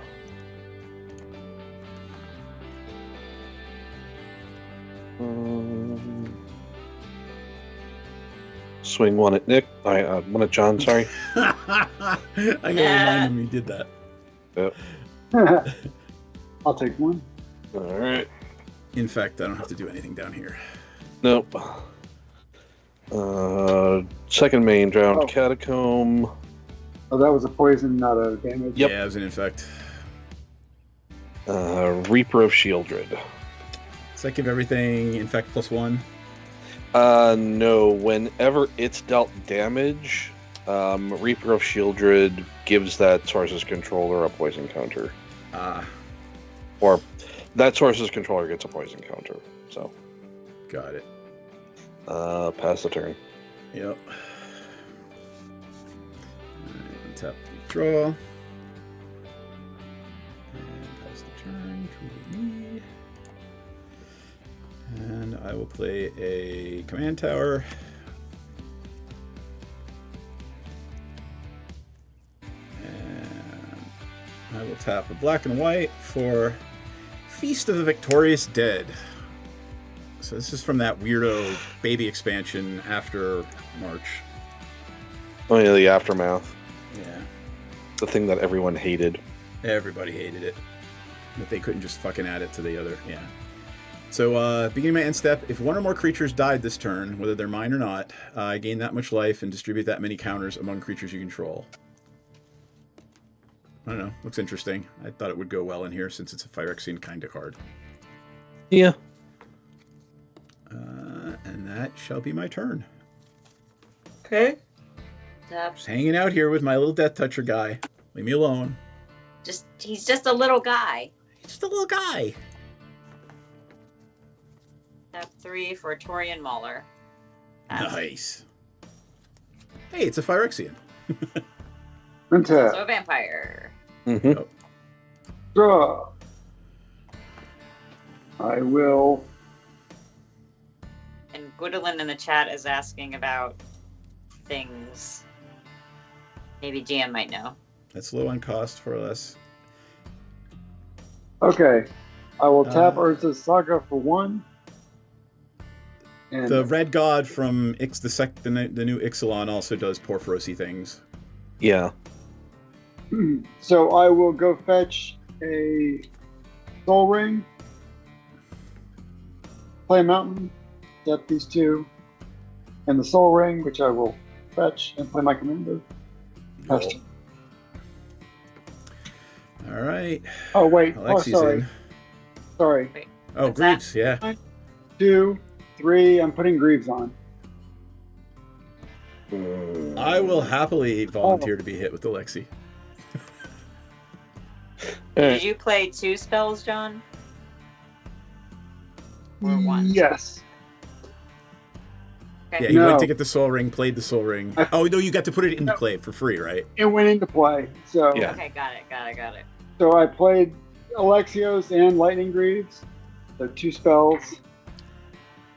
Speaker 12: Swing one at Nick. One at John, sorry.
Speaker 1: I gotta remind him he did that.
Speaker 12: Yep.
Speaker 11: I'll take 1.
Speaker 12: Alright.
Speaker 1: In fact, I don't have to do anything down here.
Speaker 12: Nope. Second main, Drowned Catacomb.
Speaker 11: Oh, that was a poison, not a damage.
Speaker 12: Yep.
Speaker 1: Yeah, it was an infect.
Speaker 12: Reaper of Shieldred.
Speaker 1: Does that give everything infect +1?
Speaker 12: No. Whenever it's dealt damage, Reaper of Shieldred gives that source's controller a poison counter. Or that source's controller gets a poison counter. So.
Speaker 1: Got it.
Speaker 12: Pass the turn.
Speaker 1: Yep. Tap, draw. And pass the turn to me. And I will play a command tower. And I will tap a black and white for Feast of the Victorious Dead. So this is from that weirdo baby expansion after March.
Speaker 12: Oh yeah, the Aftermath.
Speaker 1: Yeah.
Speaker 12: The thing that everyone hated.
Speaker 1: Everybody hated it. But they couldn't just fucking add it to the other. Yeah. So, beginning my end step, if one or more creatures died this turn, whether they're mine or not, I gain that much life and distribute that many counters among creatures you control. I don't know. Looks interesting. I thought it would go well in here since it's a Phyrexian kind of card.
Speaker 12: Yeah.
Speaker 1: And that shall be my turn.
Speaker 10: Okay.
Speaker 1: Just hanging out here with my little Death Toucher guy. Leave me alone.
Speaker 10: He's just a little guy.
Speaker 1: He's just a little guy.
Speaker 10: Tap 3 for Torian Mauler.
Speaker 1: Nice. Hey, it's a Phyrexian.
Speaker 11: Untap.
Speaker 10: So vampire.
Speaker 12: Mm-hmm.
Speaker 11: Draw. I will.
Speaker 10: And Gwendolyn in the chat is asking about things. Maybe GM might know.
Speaker 1: That's low on cost for less.
Speaker 11: Okay. I will tap Urza's Saga for 1. And
Speaker 1: The Red God from the new Ixalan also does Porphyrosi things.
Speaker 12: Yeah.
Speaker 11: So I will go fetch a Soul Ring, play a mountain, tap these 2, and the Soul Ring, which I will fetch and play my commander.
Speaker 1: Cool. All right.
Speaker 11: Oh wait,
Speaker 1: Alexi's
Speaker 11: sorry.
Speaker 1: in.
Speaker 11: Sorry.
Speaker 1: Oh, Greaves, yeah.
Speaker 11: 1, 2, 3. I'm putting Greaves on.
Speaker 1: I will happily volunteer to be hit with Alexi.
Speaker 10: Did you play 2 spells, John? Or 1?
Speaker 11: Yes.
Speaker 10: Okay.
Speaker 1: Yeah, you
Speaker 11: No.
Speaker 1: went to get the Soul Ring, played the Soul Ring. Oh, no, you got to put it into play for free, right?
Speaker 11: It went into play. So
Speaker 12: Yeah.
Speaker 10: Okay, got it.
Speaker 11: So I played Alexios and Lightning Greaves. So 2 spells.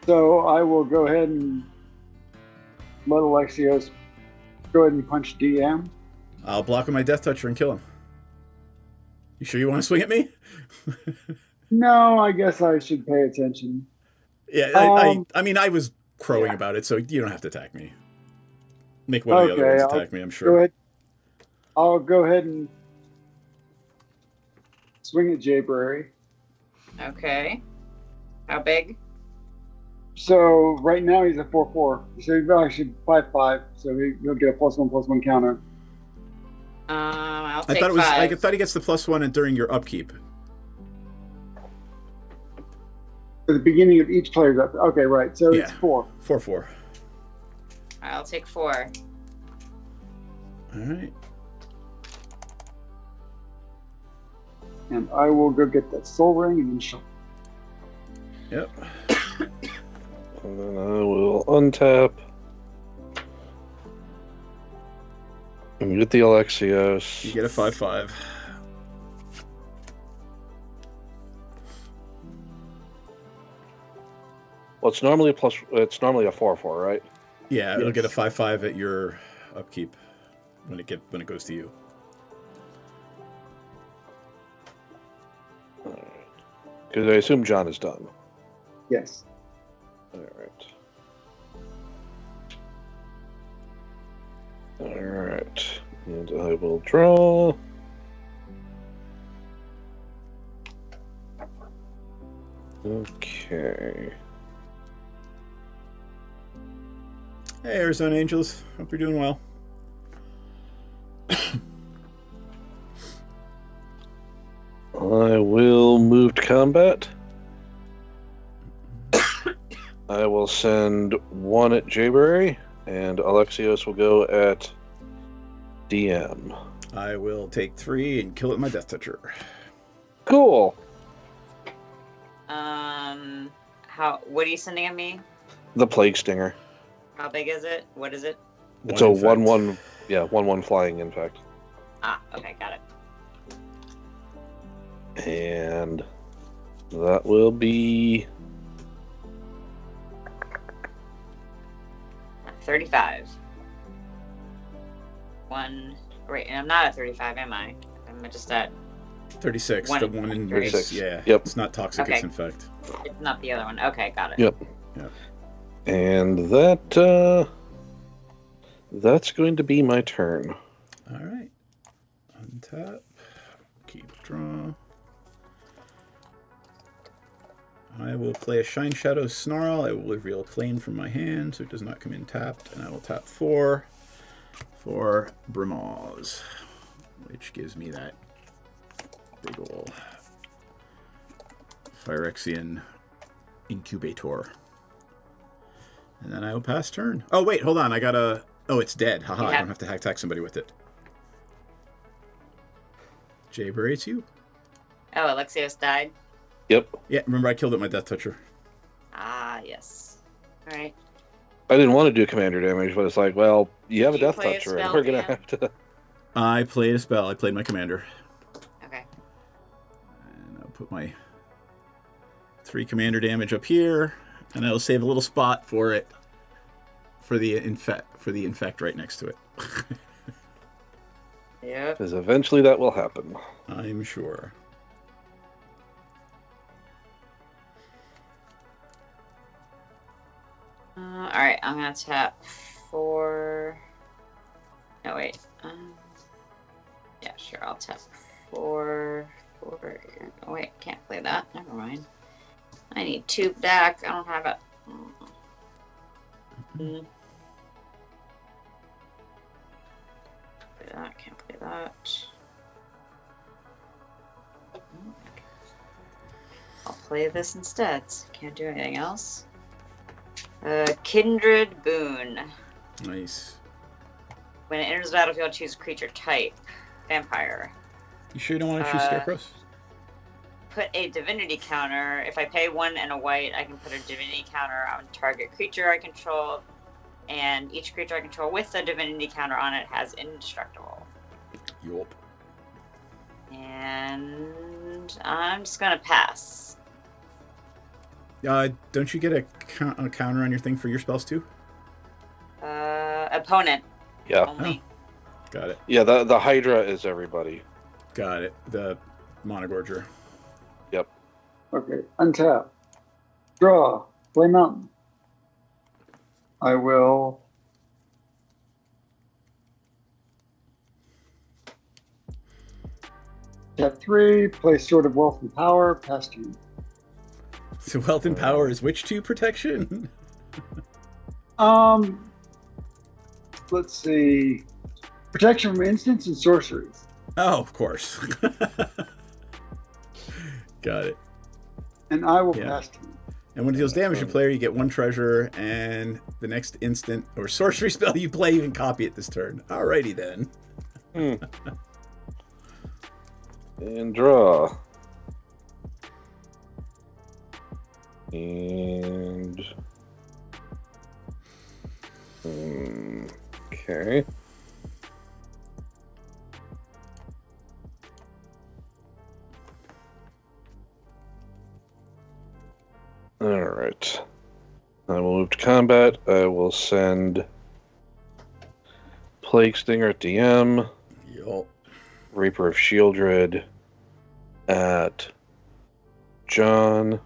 Speaker 11: So I will go ahead and let Alexios go ahead and punch DM.
Speaker 1: I'll block with my Death Toucher and kill him. You sure you want to swing at me?
Speaker 11: No, I guess I should pay attention.
Speaker 1: Yeah, I mean, I was crowing about it, so you don't have to attack me. Make one of the other
Speaker 11: Okay,
Speaker 1: ones
Speaker 11: I'll
Speaker 1: attack me, I'm
Speaker 11: Go
Speaker 1: sure.
Speaker 11: ahead, I'll go ahead and swing at Jayberry.
Speaker 10: Okay. How big?
Speaker 11: So right now he's a 4/4. So he's actually 5/5. So he'll get a +1/+1 counter.
Speaker 10: I'll
Speaker 1: I
Speaker 10: take
Speaker 1: thought it was.
Speaker 10: 5.
Speaker 1: I thought he gets the +1 during your upkeep.
Speaker 11: At the beginning of each player's up. Okay, right. So it's
Speaker 1: Yeah.
Speaker 11: 4.
Speaker 1: 4/4.
Speaker 10: I'll take 4.
Speaker 1: All right.
Speaker 11: And I will go get that soul ring and then she'll.
Speaker 1: Yep.
Speaker 12: And then I will untap. And get the Alexios.
Speaker 1: You get a 5/5.
Speaker 12: Well, it's normally a 4/4, right?
Speaker 1: Yeah, it'll get a 5/5 at your upkeep when it goes to you.
Speaker 12: Because I assume John is done.
Speaker 11: Yes.
Speaker 12: Alright. Alright. And I will draw. Okay.
Speaker 1: Hey, Arizona Angels. Hope you're doing well.
Speaker 12: I will move to combat. I will send 1 at Jayberry, and Alexios will go at DM.
Speaker 1: I will take 3 and kill it with my Death Toucher.
Speaker 12: Cool.
Speaker 10: What are you sending at me?
Speaker 12: The Plague Stinger.
Speaker 10: How big is it? What is it?
Speaker 12: It's a 1/1. Yeah, 1/1 flying infect.
Speaker 10: Okay, got it.
Speaker 12: And that will be
Speaker 10: 35. Wait, and I'm not at 35, am I? I'm just at
Speaker 1: 36. The one in
Speaker 12: 36.
Speaker 1: Yeah.
Speaker 12: Yep.
Speaker 1: It's not toxic.
Speaker 10: Okay.
Speaker 1: It's infect.
Speaker 10: It's not the other one. Okay, got it.
Speaker 12: Yep.
Speaker 1: Yep.
Speaker 12: And that's going to be my turn.
Speaker 1: All right. Untap. Keep draw. I will play a Shine Shadow Snarl. I will reveal a plane from my hand so it does not come in tapped. And I will tap 4 for Brimaz, which gives me that big ol' Phyrexian Incubator. And then I will pass turn. Oh, wait, hold on. I got a... Oh, it's dead. Haha, I don't have to attack somebody with it. Jayberry, it's you.
Speaker 10: Oh, Alexios died?
Speaker 12: Yep.
Speaker 1: Yeah, remember I killed it with my Death Toucher.
Speaker 10: Yes. Alright.
Speaker 12: I didn't want to do commander damage, but it's like, well, you have a
Speaker 10: Did you
Speaker 12: Death
Speaker 10: play a
Speaker 12: Toucher, and
Speaker 10: spell,
Speaker 12: we're going to
Speaker 10: Dan?
Speaker 12: have to...
Speaker 1: I played a spell. I played my commander.
Speaker 10: Okay.
Speaker 1: And I'll put my 3 commander damage up here, and I'll save a little spot for it for the infect right next to it.
Speaker 10: Yep.
Speaker 12: Because eventually that will happen.
Speaker 1: I'm sure.
Speaker 10: Alright, I'm gonna tap 4. No, wait. Yeah, sure, I'll tap 4. Oh, wait, can't play that. Never mind. I need 2 back. I don't have it. Play that. Can't play that. I'll play this instead. Can't do anything else. Kindred Boon.
Speaker 1: Nice.
Speaker 10: When it enters the battlefield, choose creature type. Vampire.
Speaker 1: You sure you don't want to choose Scarecrows?
Speaker 10: Put a divinity counter. If I pay 1 and a white, I can put a divinity counter on target creature I control. And each creature I control with a divinity counter on it has indestructible.
Speaker 1: Yup.
Speaker 10: And I'm just gonna pass.
Speaker 1: Don't you get a counter on your thing for your spells too?
Speaker 10: Opponent.
Speaker 12: Yeah.
Speaker 10: Only.
Speaker 1: Got it.
Speaker 12: Yeah, the Hydra is everybody.
Speaker 1: Got it. The Monogorger.
Speaker 12: Yep.
Speaker 11: Okay, untap. Draw. Play Mountain. I will Step 3, play Sword of Wealth and Power, pass turn.
Speaker 1: So wealth and power is which 2 protection?
Speaker 11: Let's see. Protection from instants and sorceries.
Speaker 1: Oh, of course. Got it.
Speaker 11: And I will pass turn.
Speaker 1: And when it deals damage to player, you get 1 treasure, and the next instant or sorcery spell you play, you can copy it this turn. Alrighty then.
Speaker 12: And draw. And okay. All right. I will move to combat. I will send Plague Stinger at DM.
Speaker 1: Yup.
Speaker 12: Reaper of Shieldred at John.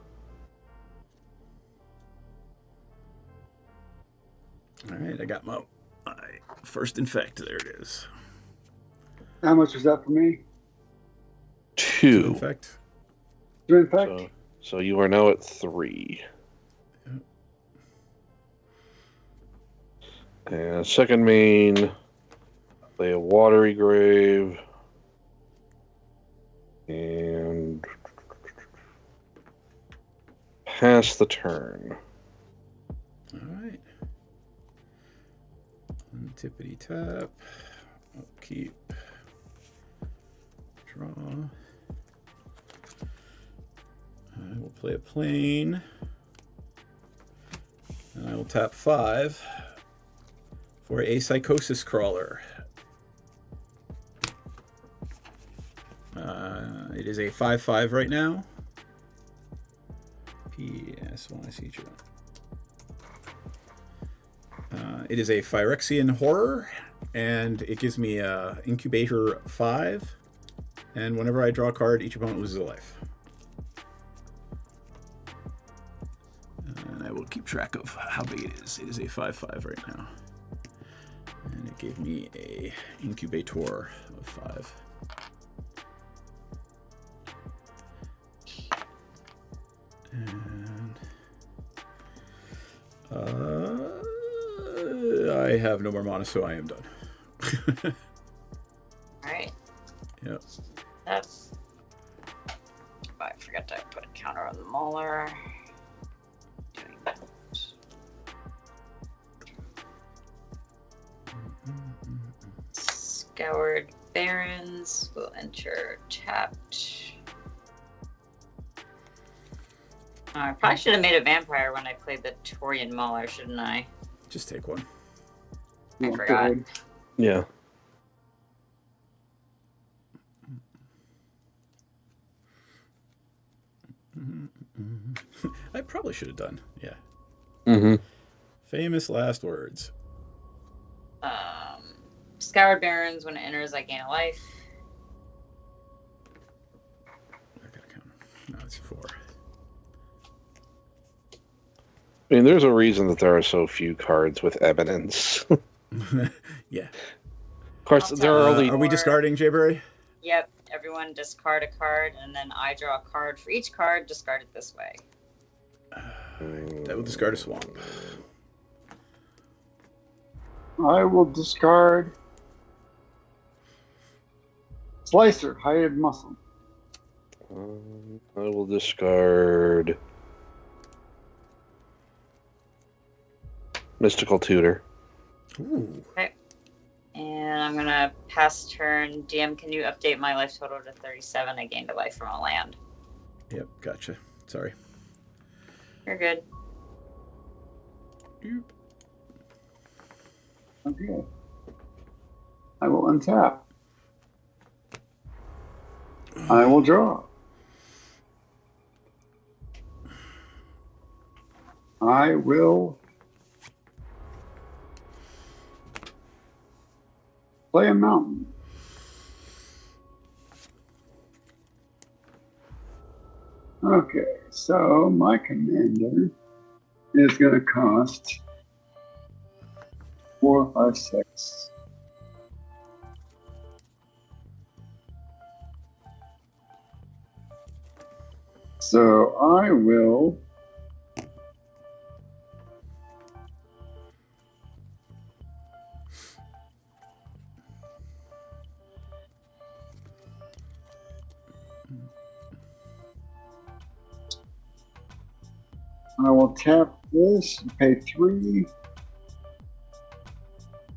Speaker 1: All right, I got my first infect. There it is.
Speaker 11: How much was that for me?
Speaker 12: 2
Speaker 1: infect.
Speaker 11: 2 infect?
Speaker 12: So you are now at 3.
Speaker 1: Yep.
Speaker 12: And second main, play a Watery Grave. And pass the turn.
Speaker 1: All right. Tippity tap. Upkeep. Draw. I will play a plane. And I will tap 5 for a Psychosis Crawler. It is a 5/5 right now. PSYCJ. It is a Phyrexian Horror, and it gives me Incubator 5. And whenever I draw a card, each opponent loses a life. And I will keep track of how big it is. It is a 5/5 right now. And it gave me a Incubator of 5. And I have no more mana, so I am done.
Speaker 10: Alright.
Speaker 1: Yep.
Speaker 10: That's. I forgot to put a counter on the Mauler. Doing that. Scoured Barrens will enter tapped. I probably should have made a vampire when I played the Torian Mauler, shouldn't I?
Speaker 1: Just take one.
Speaker 10: I forgot.
Speaker 12: Yeah.
Speaker 1: I probably should have done. Yeah.
Speaker 12: Mm-hmm.
Speaker 1: Famous last words.
Speaker 10: Scoured Barrens, when it enters, I gain a life.
Speaker 1: I gotta count. No, it's 4.
Speaker 12: I mean, there's a reason that there are so few cards with eminence.
Speaker 1: Yeah.
Speaker 12: Of course, there are only.
Speaker 1: Are we discarding Jayberry?
Speaker 10: Yep. Everyone discard a card, and then I draw a card for each card. Discard it this way.
Speaker 1: That will discard a swamp.
Speaker 11: I will discard Slicer, Hided Muscle.
Speaker 12: I will discard Mystical Tutor.
Speaker 1: Ooh.
Speaker 10: Okay. And I'm gonna pass turn. DM, can you update my life total to 37? I gained a life from a land.
Speaker 1: Yep, gotcha. Sorry.
Speaker 10: You're good.
Speaker 11: Okay. I will untap. I will draw. I will play a mountain. Okay, so my commander is going to cost 4, 5, 6. So I will. I will tap this, pay 3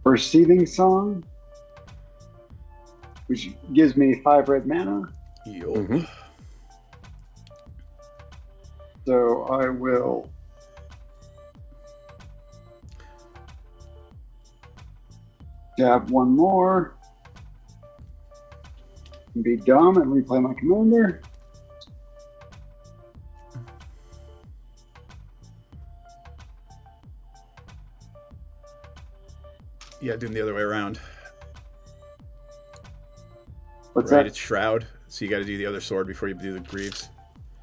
Speaker 11: for Seething Song, which gives me 5 red mana.
Speaker 1: Yo.
Speaker 11: So I will tap 1 more, and be dumb and replay my commander.
Speaker 1: Yeah, doing the other way around.
Speaker 11: What's
Speaker 1: right,
Speaker 11: that?
Speaker 1: it's Shroud, so you got to do the other sword before you do the Greaves.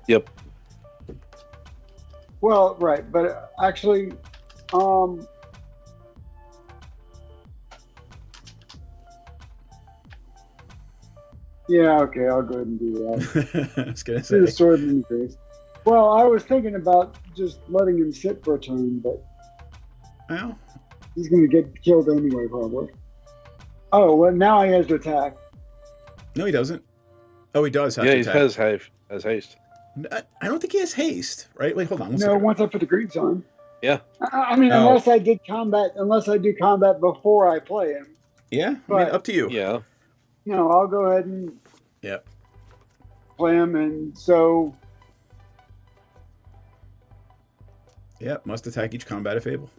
Speaker 12: Yep.
Speaker 11: Well, right, but actually, yeah, okay, I'll go ahead and do that.
Speaker 1: I was gonna
Speaker 11: Do the
Speaker 1: say.
Speaker 11: sword in the face. Well, I was thinking about just letting him sit for a turn, but
Speaker 1: Well,
Speaker 11: he's going to get killed anyway, probably. Oh, well, now he has to attack.
Speaker 1: no, he doesn't. Oh, he does have
Speaker 12: Yeah,
Speaker 1: to
Speaker 12: he
Speaker 1: attack.
Speaker 12: has haste.
Speaker 1: I don't think he has haste, right? Wait, hold on. Let's
Speaker 11: No,
Speaker 1: look it
Speaker 11: once I put the greaves on.
Speaker 12: Yeah.
Speaker 11: I mean,
Speaker 1: Oh.
Speaker 11: unless I do combat before I play him.
Speaker 1: up. Yeah, I mean,
Speaker 11: but-
Speaker 1: up to you.
Speaker 12: Yeah.
Speaker 11: No, I'll go ahead and
Speaker 1: Yep.
Speaker 11: play him, and so
Speaker 1: Yep, must attack each combat if able.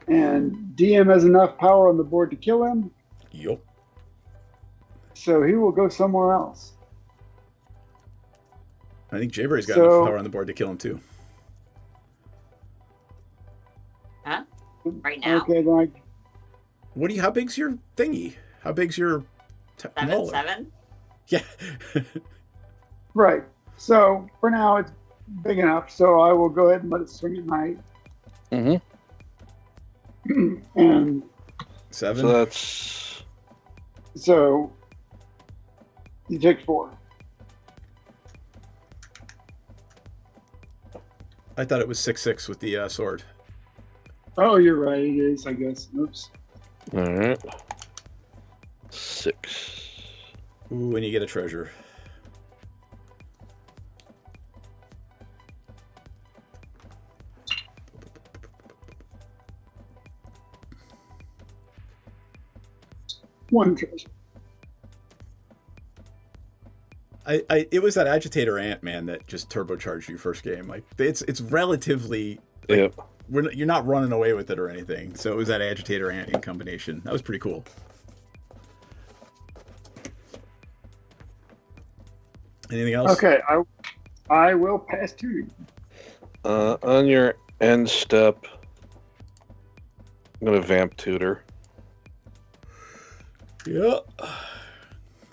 Speaker 11: and DM has enough power on the board to kill him,
Speaker 1: Yup.
Speaker 11: so he will go somewhere else.
Speaker 1: I think Jayberry's got
Speaker 11: So-
Speaker 1: enough power on the board to kill him too.
Speaker 10: Huh? Right now?
Speaker 11: Okay, then
Speaker 1: What do you? How big's your thingy? How big's your
Speaker 10: 7/7?
Speaker 1: Yeah.
Speaker 11: right. So for now, it's big enough. So I will go ahead and let it swing at night.
Speaker 12: Mm-hmm.
Speaker 11: And
Speaker 1: 7.
Speaker 12: So that's
Speaker 11: so you take 4.
Speaker 1: I thought it was 6/6 with the sword.
Speaker 11: Oh, you're right. It is, I guess. Oops.
Speaker 12: all right. 6.
Speaker 1: Ooh, and you get a treasure.
Speaker 11: One treasure.
Speaker 1: It was that agitator ant man that just turbocharged you first game. Like it's relatively
Speaker 12: Yep.
Speaker 1: you're not running away with it or anything. So it was that agitator ant in combination. That was pretty cool. Anything else?
Speaker 11: Okay, I will pass to you.
Speaker 12: On your end step, I'm gonna vamp tutor.
Speaker 1: Yeah.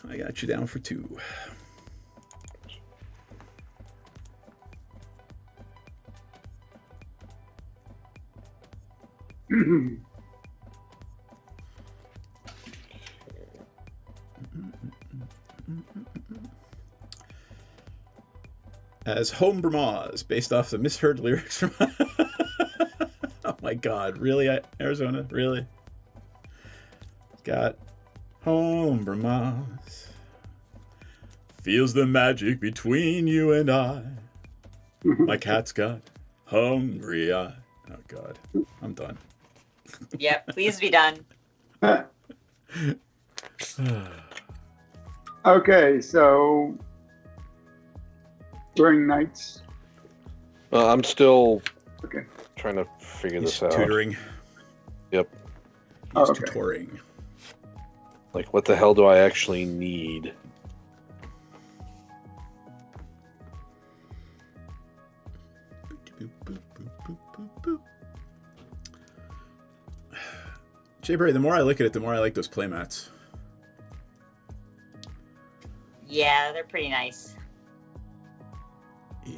Speaker 1: I got you down for 2. As Home Brahmas, based off the misheard lyrics from. Oh my God! Really, Arizona? Really? Got Home Brahmas. Feels the magic between you and I. My cat's got hungry eye. Oh God, I'm done.
Speaker 10: Yep, please be done.
Speaker 11: Okay, so during nights.
Speaker 12: I'm still
Speaker 11: Okay.
Speaker 12: trying to figure
Speaker 1: He's
Speaker 12: this out.
Speaker 1: tutoring.
Speaker 12: Yep.
Speaker 1: He's
Speaker 11: Okay.
Speaker 1: tutoring.
Speaker 12: Like, what the hell do I actually need? Jayberry, the more I look at it, the more I like those playmats.
Speaker 10: Yeah, they're pretty nice.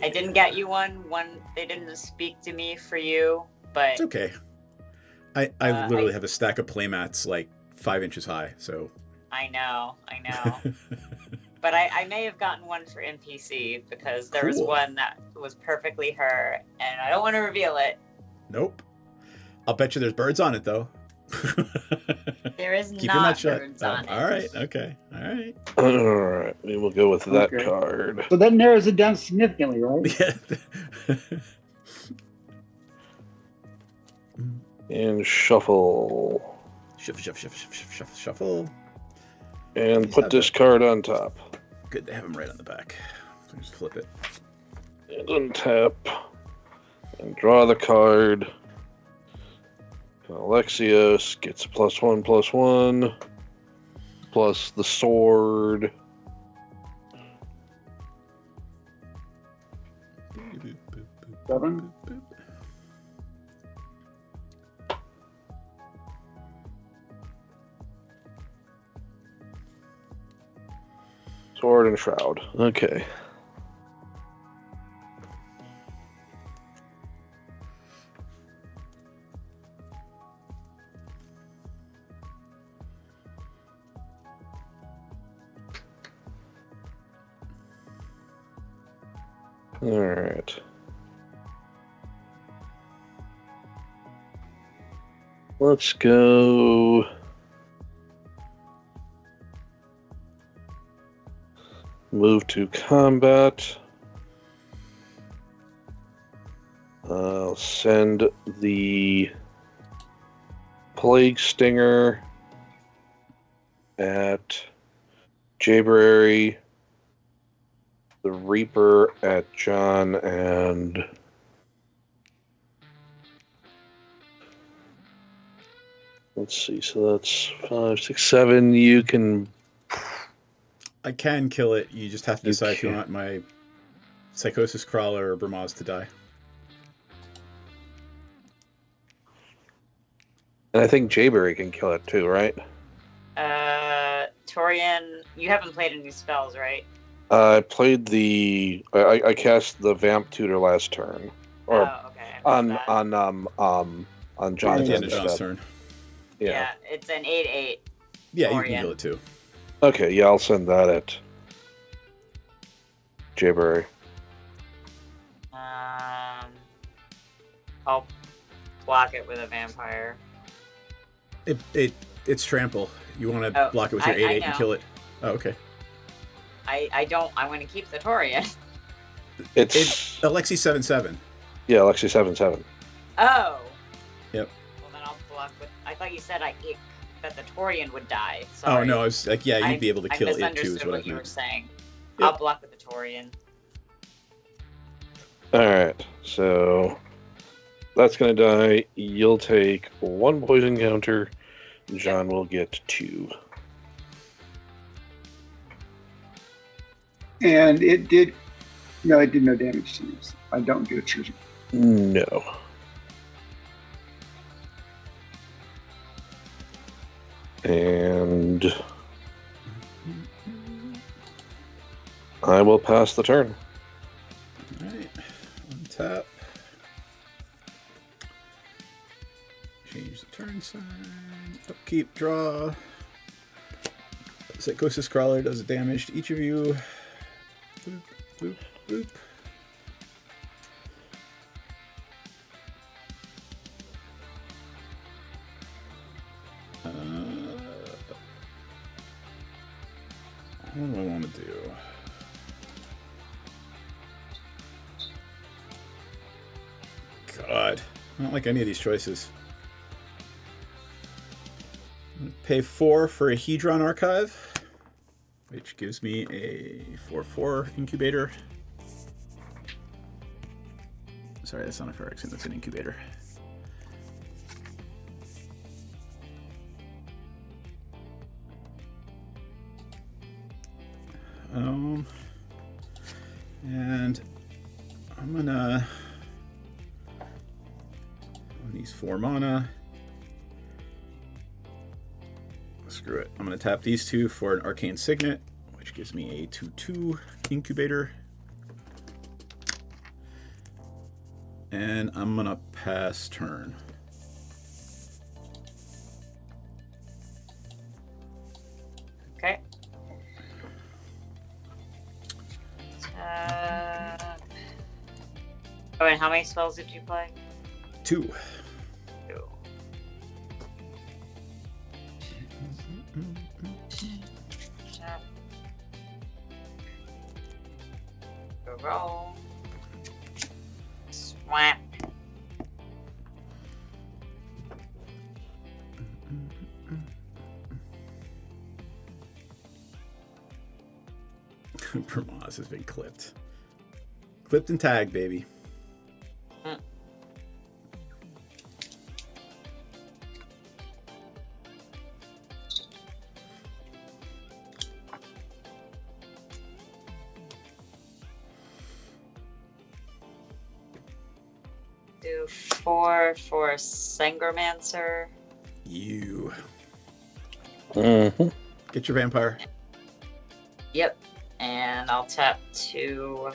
Speaker 10: I didn't get you one. They didn't speak to me for you, but
Speaker 1: It's okay. I literally have a stack of playmats like 5 inches high, so
Speaker 10: I know. But I may have gotten one for NPC because there was
Speaker 1: Cool.
Speaker 10: one that was perfectly her, and I don't want to reveal it.
Speaker 1: Nope. I'll bet you there's birds on it though.
Speaker 10: There is
Speaker 1: Keep your mouth
Speaker 10: not
Speaker 1: shut.
Speaker 10: birds
Speaker 1: Oh,
Speaker 10: on it.
Speaker 1: all right. Okay. All right.
Speaker 12: All right, we will go with that
Speaker 11: Okay.
Speaker 12: card.
Speaker 11: So that narrows it down significantly, right?
Speaker 1: Yeah.
Speaker 12: And shuffle.
Speaker 1: Shuffle.
Speaker 12: And
Speaker 1: Please
Speaker 12: put
Speaker 1: have
Speaker 12: this
Speaker 1: it.
Speaker 12: card on top.
Speaker 1: Good to have them right on the back. So just flip it.
Speaker 12: And untap. And draw the card. Alexios gets +1/+1. Plus the sword.
Speaker 11: Seven.
Speaker 12: Sword and shroud. Okay. All right. Let's go. Move to combat. I'll send the Plague Stinger at Jaberary, the Reaper at John, and let's see, so that's 5, 6, 7. You can.
Speaker 1: I can kill it. You just have to
Speaker 12: You
Speaker 1: decide if you
Speaker 12: can.
Speaker 1: want my Psychosis Crawler or Bramaz to die.
Speaker 12: And I think Jaberary can kill it too, right?
Speaker 10: Torian, you haven't played any spells, right?
Speaker 12: I played the. I cast the Vamp Tutor last turn, or
Speaker 10: Oh, okay. I missed
Speaker 12: on
Speaker 10: that.
Speaker 12: John's
Speaker 1: At the end of
Speaker 12: end
Speaker 1: John's
Speaker 12: step.
Speaker 1: turn.
Speaker 10: Yeah, it's an 8/8.
Speaker 1: Yeah, you
Speaker 10: Torian.
Speaker 1: can kill it too.
Speaker 12: Okay, yeah, I'll send that at Jaberary.
Speaker 10: I'll block it with a vampire.
Speaker 1: It's trample. You want to
Speaker 10: Oh,
Speaker 1: block it with your
Speaker 10: I
Speaker 1: 8/8 and
Speaker 10: know.
Speaker 1: kill it. Oh, okay.
Speaker 10: I don't. I want to keep the Torian.
Speaker 12: It's
Speaker 1: Alexi 7/7.
Speaker 12: yeah, Alexi 7/7.
Speaker 10: Oh.
Speaker 1: Yep.
Speaker 10: Well, then I'll block with. I thought you said that the Torian would die.
Speaker 1: Oh
Speaker 10: Sorry.
Speaker 1: no, I was like, yeah, you'd be able to kill
Speaker 10: I
Speaker 1: it too.
Speaker 10: misunderstood
Speaker 1: Is what I
Speaker 10: what you were
Speaker 1: meant.
Speaker 10: saying.
Speaker 1: Yep.
Speaker 10: I'll block with the Torian.
Speaker 12: All right, so that's gonna die. You'll take 1 poison counter. John will get 2.
Speaker 11: And it did. No, it did no damage to me. So I don't get a trigger.
Speaker 12: No. And I will pass the turn.
Speaker 1: Alright. Untap. Change the turn sign. Upkeep, draw. Psychosis Crawler does damage to each of you. Boop, boop, boop. What do I want to do? God, I don't like any of these choices. I'm gonna pay 4 for a Hedron Archive, which gives me a 4/4 incubator. Sorry, that's not a Phyrexian, that's an incubator. And I'm gonna on these 4 mana. Screw it. I'm gonna tap these 2 for an Arcane Signet, which gives me a 2/2 incubator. And I'm gonna pass turn.
Speaker 10: Okay. Oh, and how many spells did you play?
Speaker 1: 2.
Speaker 10: 2. Go roll. Swamp.
Speaker 1: Permaz has been clipped. Clipped and tagged, baby.
Speaker 10: Do 4 for Sangromancer.
Speaker 1: You.
Speaker 12: Mm-hmm.
Speaker 1: Get your vampire.
Speaker 10: Yep. And I'll tap 2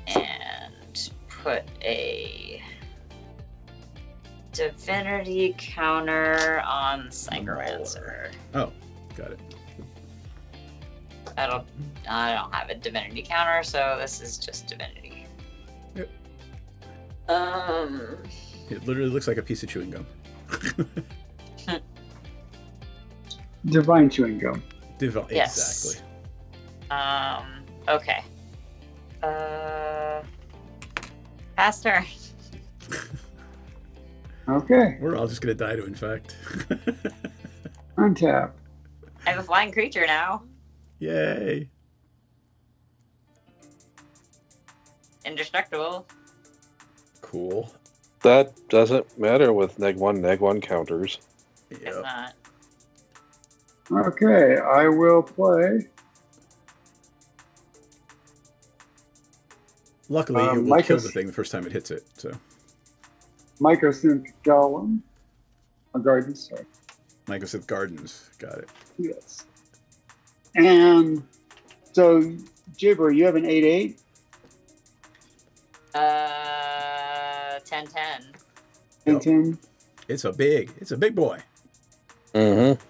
Speaker 10: and put a divinity counter on Sangromancer.
Speaker 1: Oh, got it.
Speaker 10: I don't have a divinity counter, so this is just divinity.
Speaker 1: Yep.
Speaker 10: It
Speaker 1: It literally looks like a piece of chewing gum.
Speaker 11: Divine chewing gum.
Speaker 1: Divine.
Speaker 10: Yes.
Speaker 1: Exactly.
Speaker 10: Okay. Pass turn.
Speaker 11: Okay.
Speaker 1: We're all just gonna die to infect.
Speaker 11: Untap.
Speaker 10: I have a flying creature now.
Speaker 1: Yay.
Speaker 10: Indestructible.
Speaker 1: Cool.
Speaker 12: That doesn't matter with neg1 counters.
Speaker 10: It's
Speaker 1: Yep.
Speaker 10: not.
Speaker 11: Okay, I will play.
Speaker 1: Luckily, it will kill
Speaker 11: Micros-
Speaker 1: the thing the first time it hits it. So
Speaker 11: Microsynth Golem. A garden, sorry.
Speaker 1: Mycosynth Gardens. Got it.
Speaker 11: Yes. And so, Jibber, you have an 8/8?
Speaker 10: 10/10.
Speaker 11: And 10?
Speaker 1: It's a big boy.
Speaker 12: Mm-hmm.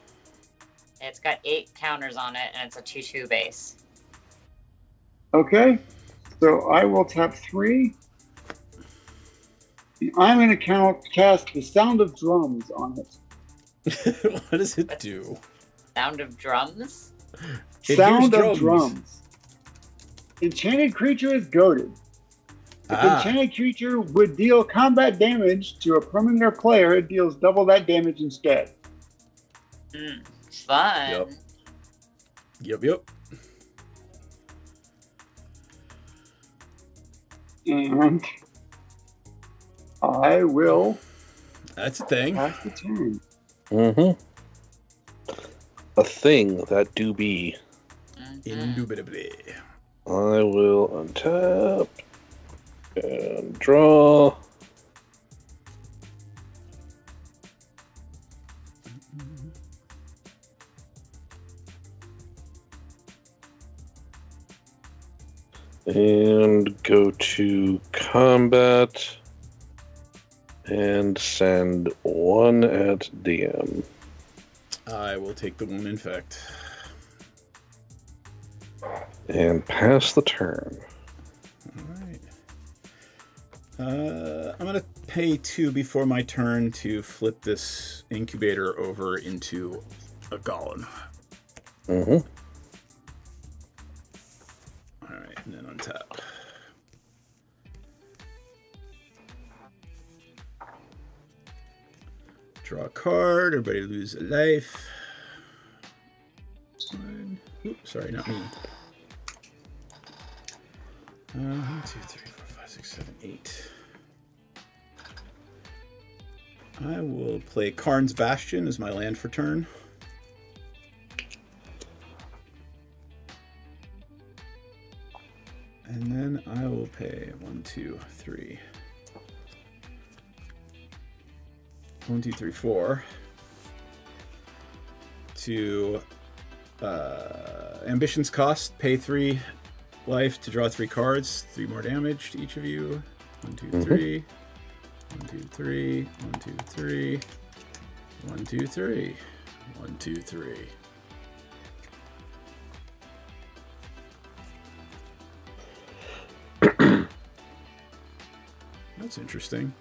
Speaker 10: It's got 8 counters on it, and it's a 2/2 base.
Speaker 11: Okay. So I will tap 3. I'm going to cast the Sound of Drums on it.
Speaker 1: What does it do?
Speaker 10: Sound of drums?
Speaker 1: It
Speaker 11: Sound
Speaker 1: hears
Speaker 11: of Drums. Enchanted creature is goaded. If
Speaker 1: Ah.
Speaker 11: enchanted creature would deal combat damage to a permanent or player, it deals double that damage instead.
Speaker 10: Fun.
Speaker 1: Yep.
Speaker 11: And I will
Speaker 1: That's a thing.
Speaker 11: pass the turn.
Speaker 12: Mm-hmm. A thing that do be.
Speaker 1: Indubitably.
Speaker 12: I will untap and draw. And go to combat and send 1 at DM.
Speaker 1: I will take the 1 infect.
Speaker 12: And pass the turn.
Speaker 1: Alright. I'm going to pay 2 before my turn to flip this incubator over into a golem.
Speaker 12: Mm-hmm.
Speaker 1: Alright, and then untap. Draw a card. Everybody lose a life. Oops, sorry, not me. 1, 2, 3, 4, 5, 6, 7, 8. I will play Karn's Bastion as my land for turn. And then I will pay 1, 2, 3. 1, 2, 3, 4 to Ambition's cost. Pay 3 life to draw 3 cards. 3 more damage to each of you. 1, 2, 3. 1, 2, 3. 1, 2, 3. 1, 2, 3. 1, 2, 3. That's interesting.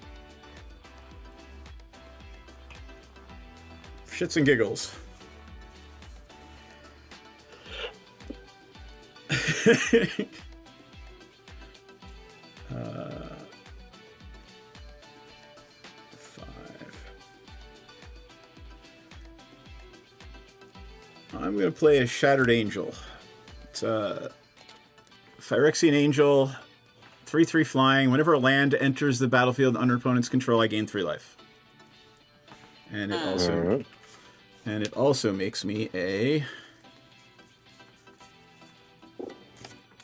Speaker 1: Shits and giggles. I'm going to play a Shattered Angel. It's a Phyrexian Angel, 3/3 flying. Whenever a land enters the battlefield under opponent's control, I gain 3 life. And it also makes me a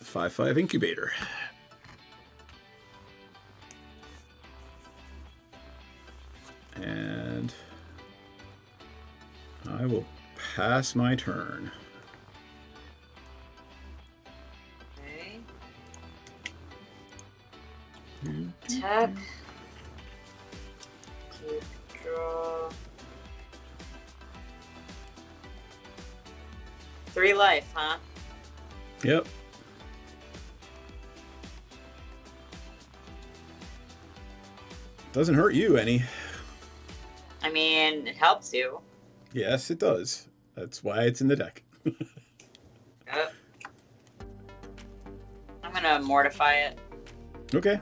Speaker 1: 5/5 incubator. And I will pass my turn.
Speaker 10: Okay. Tap. Keep draw. 3 life, huh?
Speaker 1: Yep. Doesn't hurt you any.
Speaker 10: I mean, it helps you.
Speaker 1: Yes, it does. That's why it's in the deck.
Speaker 10: Yep. I'm gonna mortify it.
Speaker 1: Okay.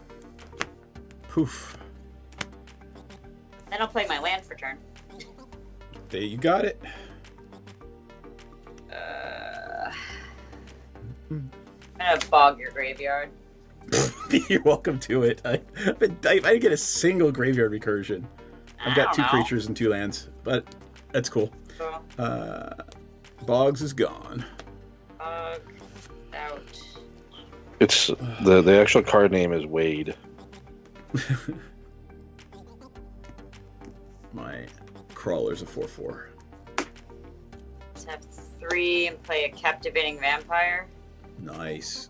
Speaker 1: Poof.
Speaker 10: Then I'll play my land for turn.
Speaker 1: There you got it.
Speaker 10: I'm gonna bog your graveyard.
Speaker 1: You're welcome to it. I didn't get a single graveyard recursion. I've got 2 creatures and 2 lands, but that's cool. Boggs is gone.
Speaker 10: Bog out.
Speaker 12: It's the actual card name is Wade.
Speaker 1: My crawler's a 4/4.
Speaker 10: Tap 3 and play a captivating vampire.
Speaker 1: Nice.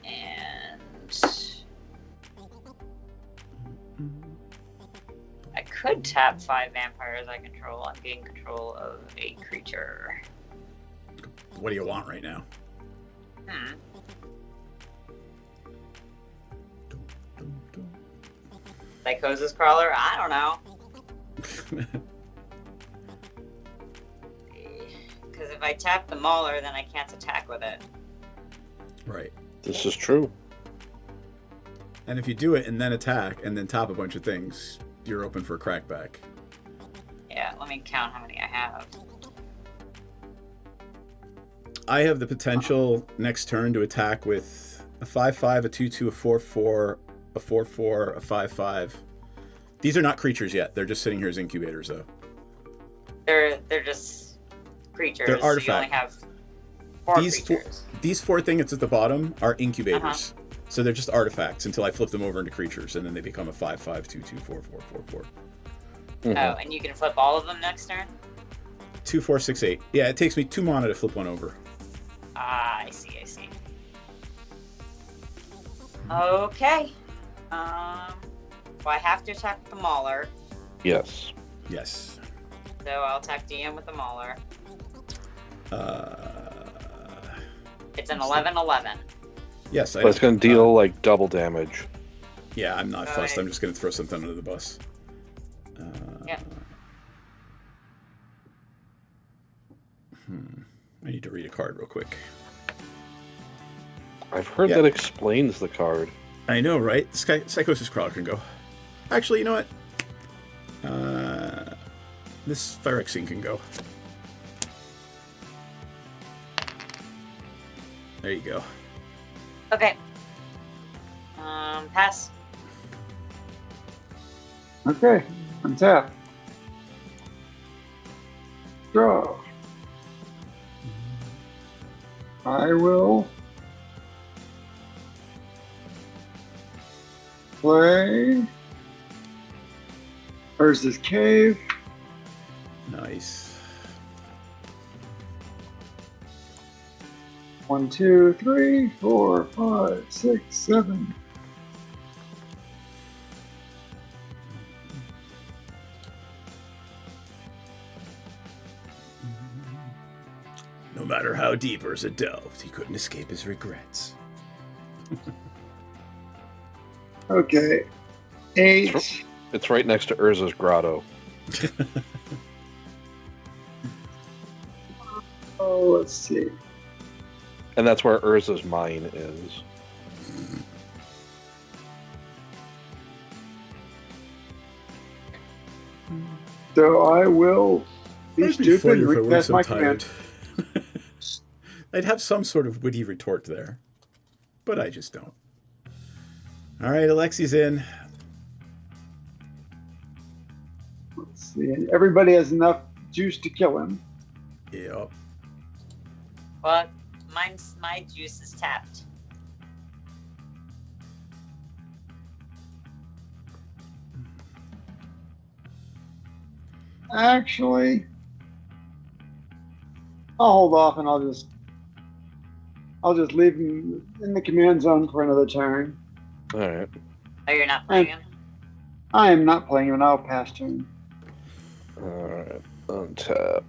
Speaker 10: And I could tap 5 vampires I control. I'm getting control of a creature.
Speaker 1: What do you want right now?
Speaker 10: Psychosis Crawler? I don't know. Because if I tap the Mauler, then I can't attack with it.
Speaker 1: Right.
Speaker 12: This is true.
Speaker 1: And if you do it and then attack and then top a bunch of things, you're open for a crackback.
Speaker 10: Yeah, let me count how many I have.
Speaker 1: I have the potential next turn to attack with a 5/5, a 2/2, a 4/4, a 4/4, a 5/5. These are not creatures yet. They're just sitting here as incubators, though.
Speaker 10: They're just creatures.
Speaker 1: They're artifacts.
Speaker 10: So you only have 4 creatures.
Speaker 1: These 4 things at the bottom are incubators. So they're just artifacts until I flip them over into creatures, and then they become a 5/5, 2/2, 4/4, 4/4.
Speaker 10: Oh, and you can flip all of them next turn?
Speaker 1: 2, 4, 6, 8. Yeah, it takes me 2 mana to flip one over.
Speaker 10: Ah, I see. Okay. Well, I have to attack with the Mauler.
Speaker 12: Yes.
Speaker 1: Yes.
Speaker 10: So I'll attack DM with the Mauler. It's an 11/11.
Speaker 1: Yes,
Speaker 12: But it's going to deal like double damage.
Speaker 1: Yeah, I'm not fussed. I'm just going to throw something under the bus.
Speaker 10: Yeah.
Speaker 1: I need to read a card real quick.
Speaker 12: I've heard that explains the card.
Speaker 1: I know, right? Psychosis Crawler can go. Actually, you know what? This Phyrexian can go. There you go.
Speaker 10: Okay. Pass.
Speaker 11: Okay, untap. Draw. I will play Urza's Cave.
Speaker 1: Nice.
Speaker 11: 1, 2, 3, 4, 5, 6, 7.
Speaker 1: matter how deep Urza delved, he couldn't escape his regrets.
Speaker 11: Okay. 8.
Speaker 12: It's right next to Urza's grotto.
Speaker 11: Oh, let's see.
Speaker 12: And that's where Urza's mine is.
Speaker 11: So I will be
Speaker 1: That'd be
Speaker 11: stupid
Speaker 1: funny
Speaker 11: and
Speaker 1: if I weren't
Speaker 11: recast
Speaker 1: so
Speaker 11: my
Speaker 1: tired.
Speaker 11: command.
Speaker 1: I'd have some sort of witty retort there, but I just don't. All right, Alexi's in.
Speaker 11: Let's see. Everybody has enough juice to kill him.
Speaker 1: Yep.
Speaker 10: Well, my juice is tapped.
Speaker 11: Actually, I'll hold off and I'll just leave him in the command zone for another turn.
Speaker 12: All right.
Speaker 10: Oh, you're not playing him?
Speaker 11: I am not playing him, and I'll pass turn.
Speaker 12: All right. Untap.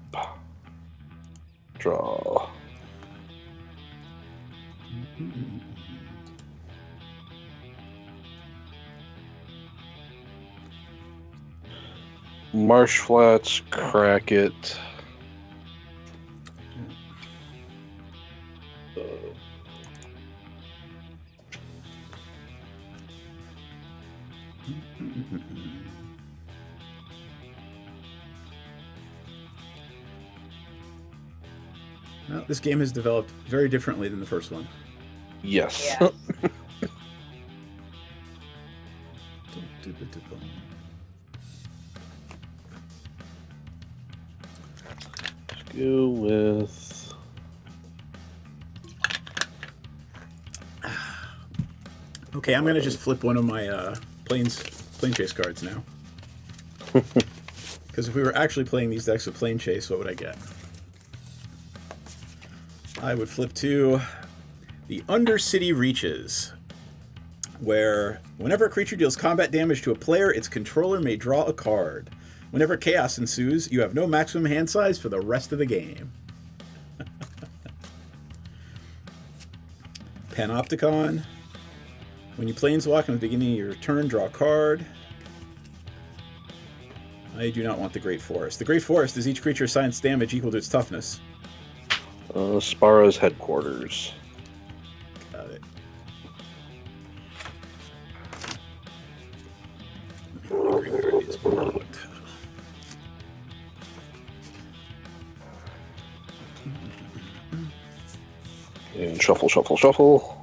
Speaker 12: Draw. Marsh Flats, crack it.
Speaker 1: Well, this game has developed very differently than the first one.
Speaker 12: Yes.
Speaker 10: Yeah.
Speaker 12: Let's go with.
Speaker 1: Okay, I'm gonna just flip one of my plane chase cards now. Because if we were actually playing these decks of plane chase, what would I get? I would flip to the Undercity Reaches, where whenever a creature deals combat damage to a player, its controller may draw a card. Whenever chaos ensues, you have no maximum hand size for the rest of the game. Panopticon. When you planeswalk in the beginning of your turn, draw a card. I do not want the Great Forest. The Great Forest is each creature assigns damage equal to its toughness.
Speaker 12: Spara's headquarters.
Speaker 1: Got it. Graveyard is blocked.
Speaker 12: And shuffle, shuffle, shuffle.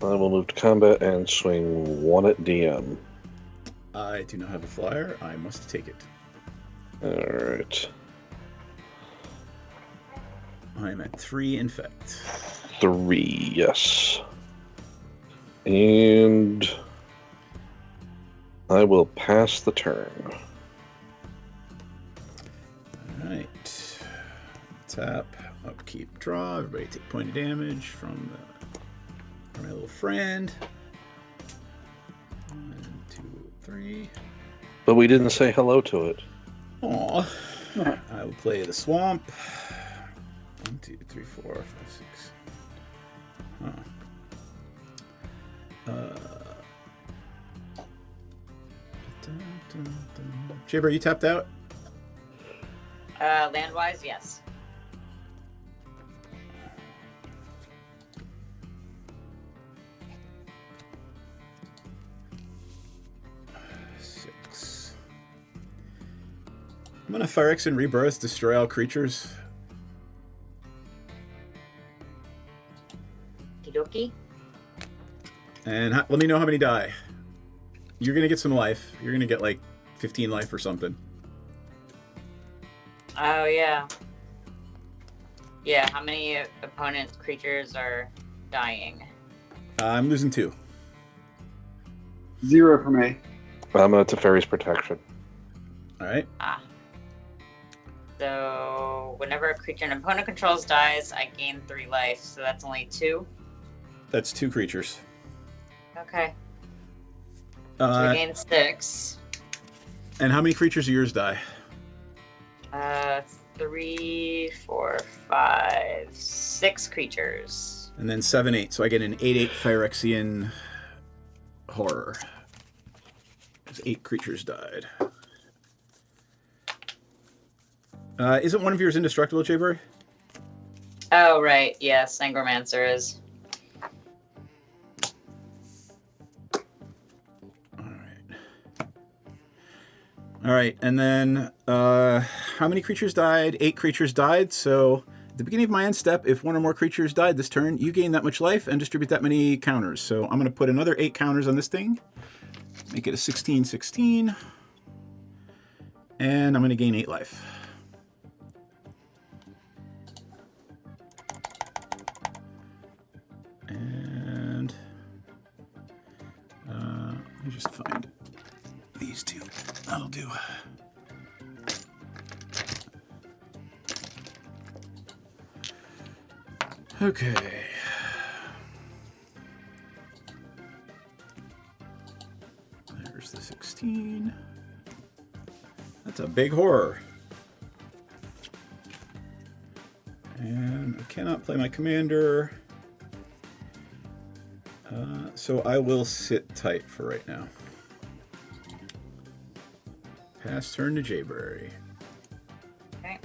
Speaker 12: I will move to combat and swing 1 at DM.
Speaker 1: I do not have a flyer. I must take it.
Speaker 12: Alright.
Speaker 1: I am at 3 infect.
Speaker 12: 3, yes. And I will pass the turn.
Speaker 1: Alright. Tap, upkeep, draw. Everybody take point of damage from my little friend. 1, 2, 3.
Speaker 12: But we didn't say hello to it.
Speaker 1: Aw. I will play the swamp. 1, 2, 3, 4, 5, 6. Jabber, you tapped out?
Speaker 10: Land-wise, yes.
Speaker 1: I'm gonna Phyrexian Rebirth, destroy all creatures.
Speaker 10: Okie
Speaker 1: And let me know how many die. You're gonna get some life. You're gonna get like 15 life or something.
Speaker 10: Oh, yeah. Yeah, how many opponent creatures are dying?
Speaker 1: I'm losing 2.
Speaker 11: 0 for me.
Speaker 12: I'm at Teferi's Protection.
Speaker 1: Alright.
Speaker 10: Ah. So whenever a creature an opponent controls dies, I gain 3 life. So that's only 2.
Speaker 1: That's 2 creatures.
Speaker 10: Okay. So I gain 6.
Speaker 1: And how many creatures of yours die?
Speaker 10: 3, 4, 5, 6 creatures.
Speaker 1: And then 7, 8. So I get an 8/8 Phyrexian horror. 8 creatures died. Isn't one of yours indestructible, Jayberry?
Speaker 10: Oh, right. Yes, Sangromancer is.
Speaker 1: All right, and then how many creatures died? 8 creatures died. So at the beginning of my end step, if 1 or more creatures died this turn, you gain that much life and distribute that many counters. So I'm going to put another 8 counters on this thing. Make it a 16/16. And I'm going to gain 8 life. And let me just find these 2. That'll do. Okay. There's the 16. That's a big horror. And I cannot play my commander. So I will sit tight for right now. Pass turn to Jayberry.
Speaker 10: Okay.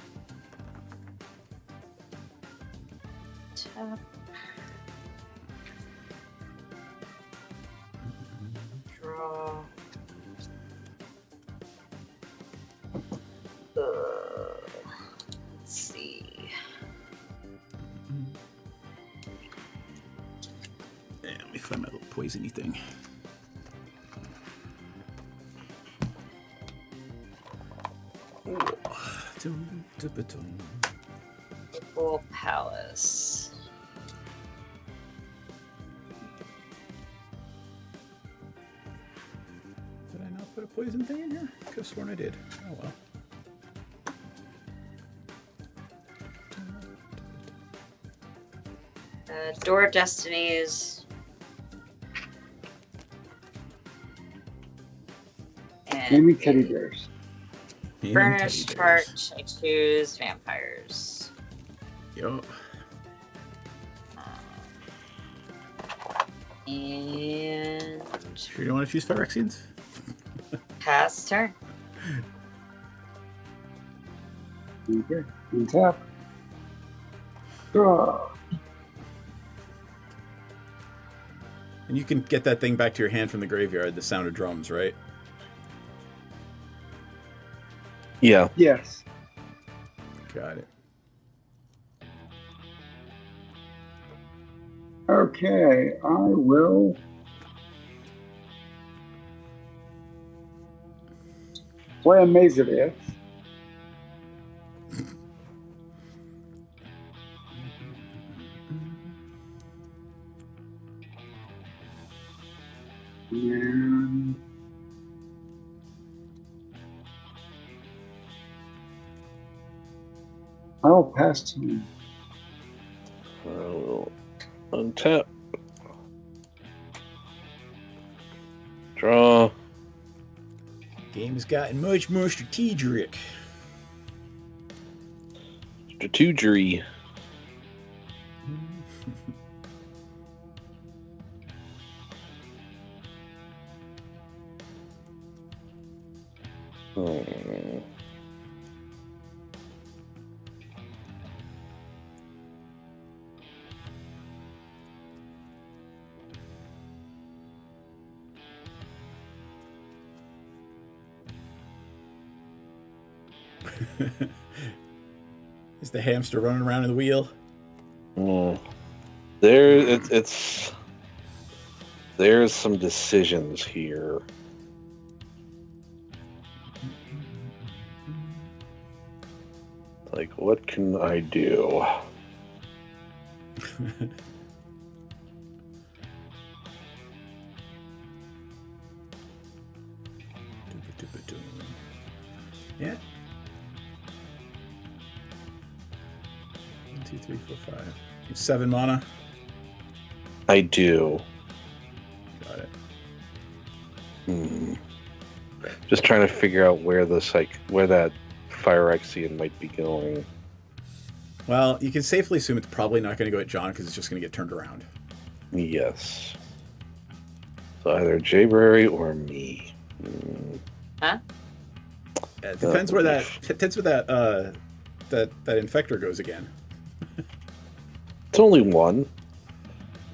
Speaker 10: Draw. Let's see.
Speaker 1: Yeah, let me find my little poisony thing.
Speaker 10: Full Palace.
Speaker 1: Did I not put a poison thing in here? I could have sworn I did. Oh well.
Speaker 10: Door of Destinies.
Speaker 11: Naming teddy bears.
Speaker 10: Burnished Heart. I choose vampires.
Speaker 1: Yo.
Speaker 10: And
Speaker 1: Sure you don't want to choose Phyrexians?
Speaker 10: pass turn.
Speaker 11: Okay. Untap. Draw.
Speaker 1: And you can get that thing back to your hand from the graveyard, the sound of drums, right?
Speaker 12: Yeah.
Speaker 11: Yes.
Speaker 1: Got it.
Speaker 11: Okay, I will play a Maze of Ith. And I'll pass to him.
Speaker 12: I will untap. Draw.
Speaker 1: Game has gotten much more strategic.
Speaker 12: Strategery. Oh.
Speaker 1: Is the hamster running around in the wheel?
Speaker 12: There's some decisions here. Like, what can I do?
Speaker 1: Yeah. 2, 3, 4, 5. You have 7 mana.
Speaker 12: I do.
Speaker 1: Got it.
Speaker 12: Just trying to figure out where where that Phyrexian might be going.
Speaker 1: Well, you can safely assume it's probably not going to go at John because it's just going to get turned around.
Speaker 12: Yes. So either Jayberry or me.
Speaker 10: Huh?
Speaker 1: It depends where that that infector goes again.
Speaker 12: It's only one.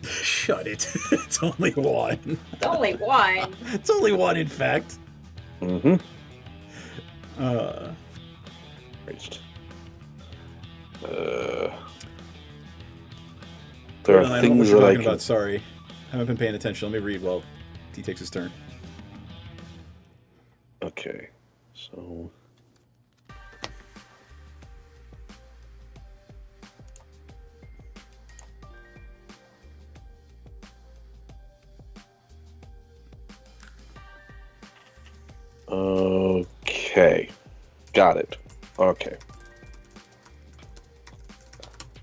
Speaker 1: Shut it. It's only one.
Speaker 10: It's only one.
Speaker 1: It's only one, in fact.
Speaker 12: Mm-hmm.
Speaker 1: Christ.
Speaker 12: There
Speaker 1: I
Speaker 12: are
Speaker 1: don't know what
Speaker 12: things
Speaker 1: you're
Speaker 12: that I
Speaker 1: talking
Speaker 12: can...
Speaker 1: about. Sorry. I haven't been paying attention. Let me read while he takes his turn.
Speaker 12: Okay. So... Okay. Got it. Okay.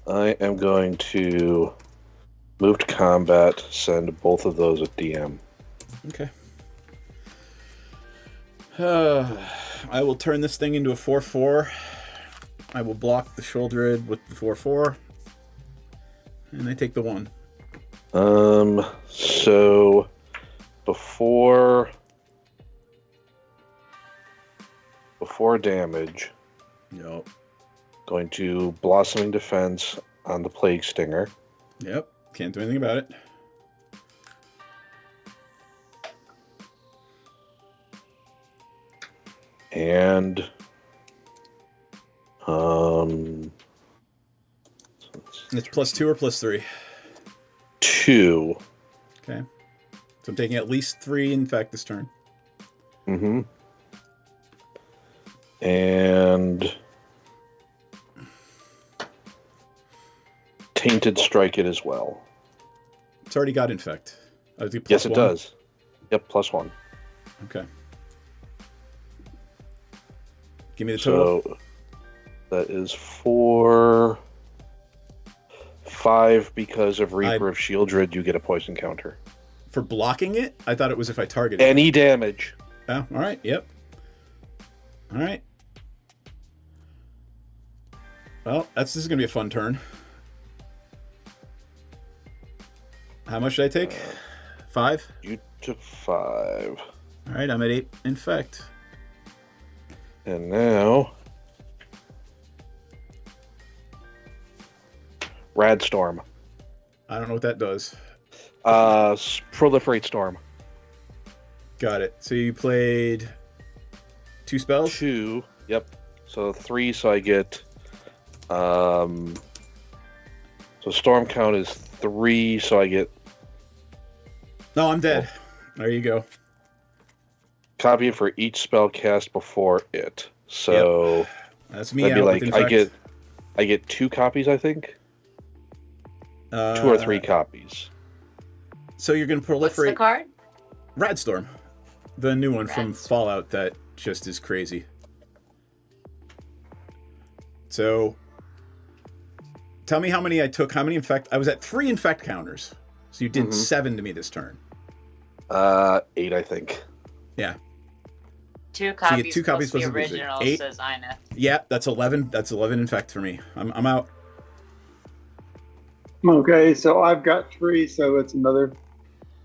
Speaker 12: I am going to move to combat, send both of those at DM.
Speaker 1: Okay. I will turn this thing into a 4/4. I will block the Shouldered with the 4/4. And I take the 1.
Speaker 12: So before damage,
Speaker 1: Yep.
Speaker 12: going to Blossoming Defense on the Plague Stinger.
Speaker 1: Yep. Can't do anything about it.
Speaker 12: And
Speaker 1: It's +2 or +3?
Speaker 12: 2.
Speaker 1: Okay. So I'm taking at least 3 infect this turn.
Speaker 12: Mm-hmm. And Tainted Strike it as well.
Speaker 1: It's already got infect.
Speaker 12: Yes, it does. Yep, +1.
Speaker 1: Okay. Give me the total.
Speaker 12: So that is 4, 5 because of Reaper of Shieldred. You get a poison counter.
Speaker 1: For blocking it? I thought it was if I targeted
Speaker 12: any damage.
Speaker 1: Oh, all right. Yep. All right. Well, this is going to be a fun turn. How much did I take? 5?
Speaker 12: You took 5.
Speaker 1: All right, I'm at 8 infect.
Speaker 12: And now... Radstorm.
Speaker 1: I don't know what that does.
Speaker 12: Proliferate Storm.
Speaker 1: Got it. So you played 2 spells?
Speaker 12: 2. Yep. So 3, so I get... So Storm count is 3, so I get...
Speaker 1: No, I'm dead. There you go.
Speaker 12: Copy it for each spell cast before it. So...
Speaker 1: Yep. That's me
Speaker 12: that'd be
Speaker 1: out
Speaker 12: like,
Speaker 1: with infect.
Speaker 12: I get 2 copies, I think? 2 or 3 copies.
Speaker 1: So you're going to proliferate...
Speaker 10: What's the card?
Speaker 1: Radstorm. The new one from Fallout that just is crazy. So... Tell me how many I took. How many infect? I was at 3 infect counters. So you did 7 to me this turn.
Speaker 12: 8, I think.
Speaker 1: Yeah.
Speaker 10: 2 copies,
Speaker 1: so you get 2 copies
Speaker 10: plus
Speaker 1: plus
Speaker 10: the original,
Speaker 1: 8.
Speaker 10: says Ina.
Speaker 1: Yeah, that's 11. That's 11 infect for me. I'm out.
Speaker 11: Okay, so I've got 3, so it's another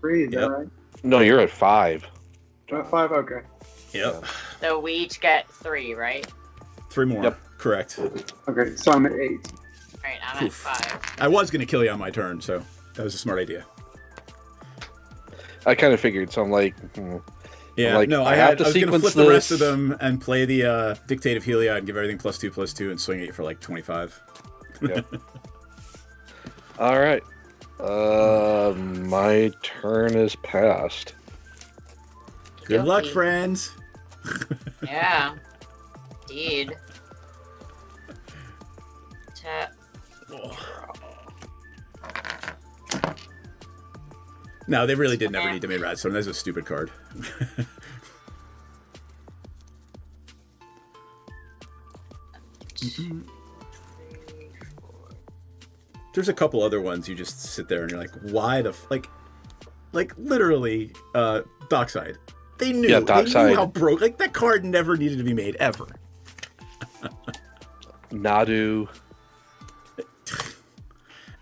Speaker 11: 3. Is that right?
Speaker 12: No, you're at 5.
Speaker 11: 5. Okay.
Speaker 1: Yep.
Speaker 10: So we each get 3, right?
Speaker 1: 3 more.
Speaker 12: Yep.
Speaker 1: Correct.
Speaker 11: Okay, so I'm at 8.
Speaker 10: Alright, I'm at 5.
Speaker 1: I was going to kill you on my turn, so that was a smart idea.
Speaker 12: I kind of figured, so I'm like...
Speaker 1: Yeah,
Speaker 12: I'm like,
Speaker 1: no,
Speaker 12: I
Speaker 1: I was going to
Speaker 12: sequence
Speaker 1: flip the rest of
Speaker 12: this.
Speaker 1: them and play the Dictate of Heliod and give everything +2/+2 and swing at you for like 25.
Speaker 12: Yeah. All right. My turn is passed.
Speaker 1: Good luck, friends.
Speaker 10: Yeah. Indeed. Tap.
Speaker 1: No, they really did never need to make Radstorm. That's a stupid card. There's a couple other ones you just sit there and you're like, why the like literally Dockside. They knew.
Speaker 12: Yeah,
Speaker 1: They
Speaker 12: Dockside.
Speaker 1: knew how broke. Like that card never needed to be made ever.
Speaker 12: Nadu,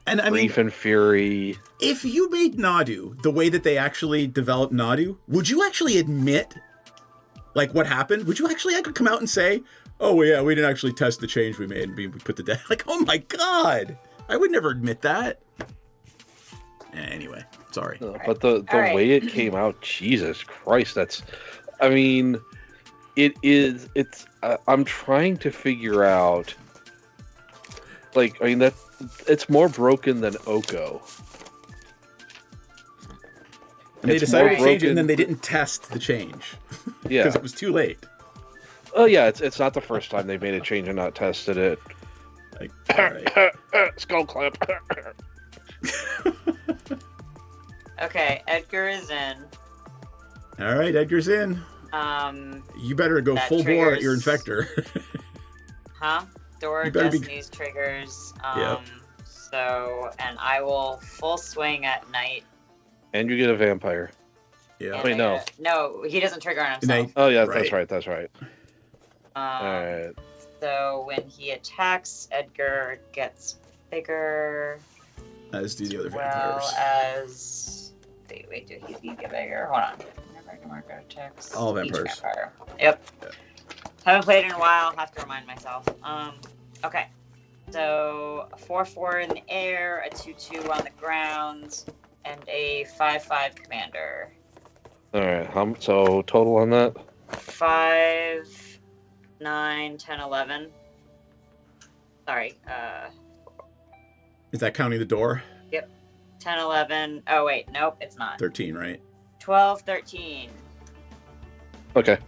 Speaker 1: And I mean,
Speaker 12: Grief and Fury.
Speaker 1: if you made Nadu the way that they actually developed Nadu, would you actually admit like what happened? Would you actually come out and say, "Oh well, yeah, we didn't actually test the change we made and we put the deck"? Like, oh my god, I would never admit that. Anyway, sorry.
Speaker 12: But the
Speaker 10: right.
Speaker 12: way it came out, Jesus Christ, that's. I mean, it's. I'm trying to figure out. Like, I mean, it's more broken than Oko.
Speaker 1: And they
Speaker 12: It's
Speaker 1: decided
Speaker 12: more
Speaker 1: to change it,
Speaker 12: broken-
Speaker 1: and then they didn't test the change
Speaker 12: Yeah.
Speaker 1: because it was too late.
Speaker 12: Oh yeah, it's not the first time they've made a change and not tested it.
Speaker 1: Like, all right.
Speaker 12: Skull clamp.
Speaker 10: Okay, Edgar is in.
Speaker 1: All right, Edgar's in. You better go
Speaker 10: That
Speaker 1: full bore at your
Speaker 10: triggers-
Speaker 1: infector.
Speaker 10: Huh? Door
Speaker 1: You
Speaker 10: of
Speaker 1: better be-
Speaker 10: Destiny's triggers.
Speaker 1: Yep.
Speaker 10: So, and I will full swing at night.
Speaker 12: And you get a vampire.
Speaker 1: Yeah.
Speaker 10: and
Speaker 12: Wait,
Speaker 10: I
Speaker 12: no.
Speaker 10: gotta- No, he doesn't trigger on himself.
Speaker 1: Night.
Speaker 12: Oh yeah,
Speaker 1: Right.
Speaker 12: that's right. That's right.
Speaker 10: Um,
Speaker 12: All right.
Speaker 10: So when he attacks, Edgar gets bigger,
Speaker 1: As do the other
Speaker 10: well
Speaker 1: vampires.
Speaker 10: as. Wait, do he get bigger? Hold on. Marker attacks.
Speaker 1: All
Speaker 10: each
Speaker 1: vampires.
Speaker 10: vampire. Yep. Haven't played in a while. Have to remind myself. Okay. So a 4/4 in the air, a 2/2 on the ground, and a 5/5 commander.
Speaker 12: All right. So total on that?
Speaker 10: 5, 9, 10, 11. Sorry.
Speaker 1: Is that counting the door?
Speaker 10: Yep. 10, 11. Oh, wait. Nope, it's not.
Speaker 1: 13, right?
Speaker 10: 12, 13.
Speaker 12: Okay.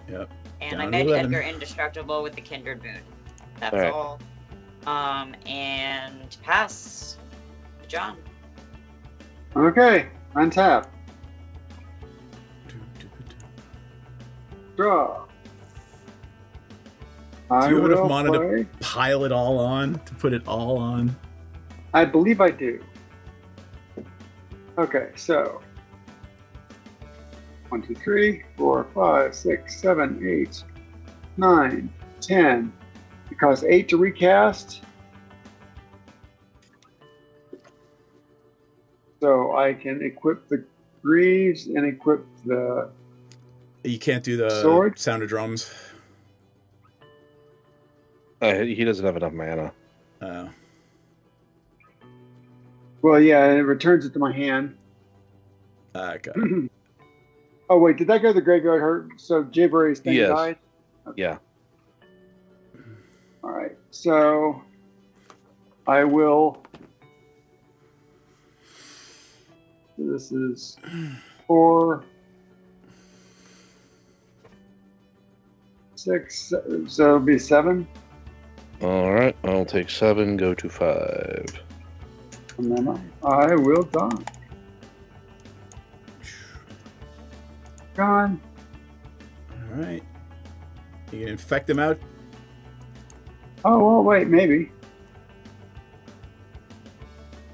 Speaker 1: Yep.
Speaker 10: And
Speaker 1: Down
Speaker 10: I
Speaker 1: to
Speaker 10: made
Speaker 1: 11.
Speaker 10: Edgar indestructible with the Kindred Moon. That's
Speaker 12: Alright.
Speaker 10: all. And pass. John.
Speaker 11: Okay, untap. Draw. I
Speaker 1: Do you would have
Speaker 11: will
Speaker 1: wanted
Speaker 11: play.
Speaker 1: to pile it all on, to put it all on?
Speaker 11: I believe I do. Okay, so 1, 2, 3, 4, 5, 6, 7, 8, 9, 10. It costs 8 to recast. So I can equip the greaves and equip the.
Speaker 1: You can't do the
Speaker 11: Sword?
Speaker 1: sound of drums.
Speaker 12: He doesn't have enough mana.
Speaker 11: Well, yeah, and it returns it to my hand.
Speaker 1: Got it.
Speaker 11: Oh wait, did that go to the graveyard? So Jayberry's thing
Speaker 12: Yes.
Speaker 11: died.
Speaker 12: Yeah.
Speaker 11: All right, so I will. This is 4, 6, so it'll be 7,
Speaker 12: All right. I'll take 7. Go to 5.
Speaker 11: and then I will die. Gone.
Speaker 1: All right. You can infect them out.
Speaker 11: Oh well, wait, maybe.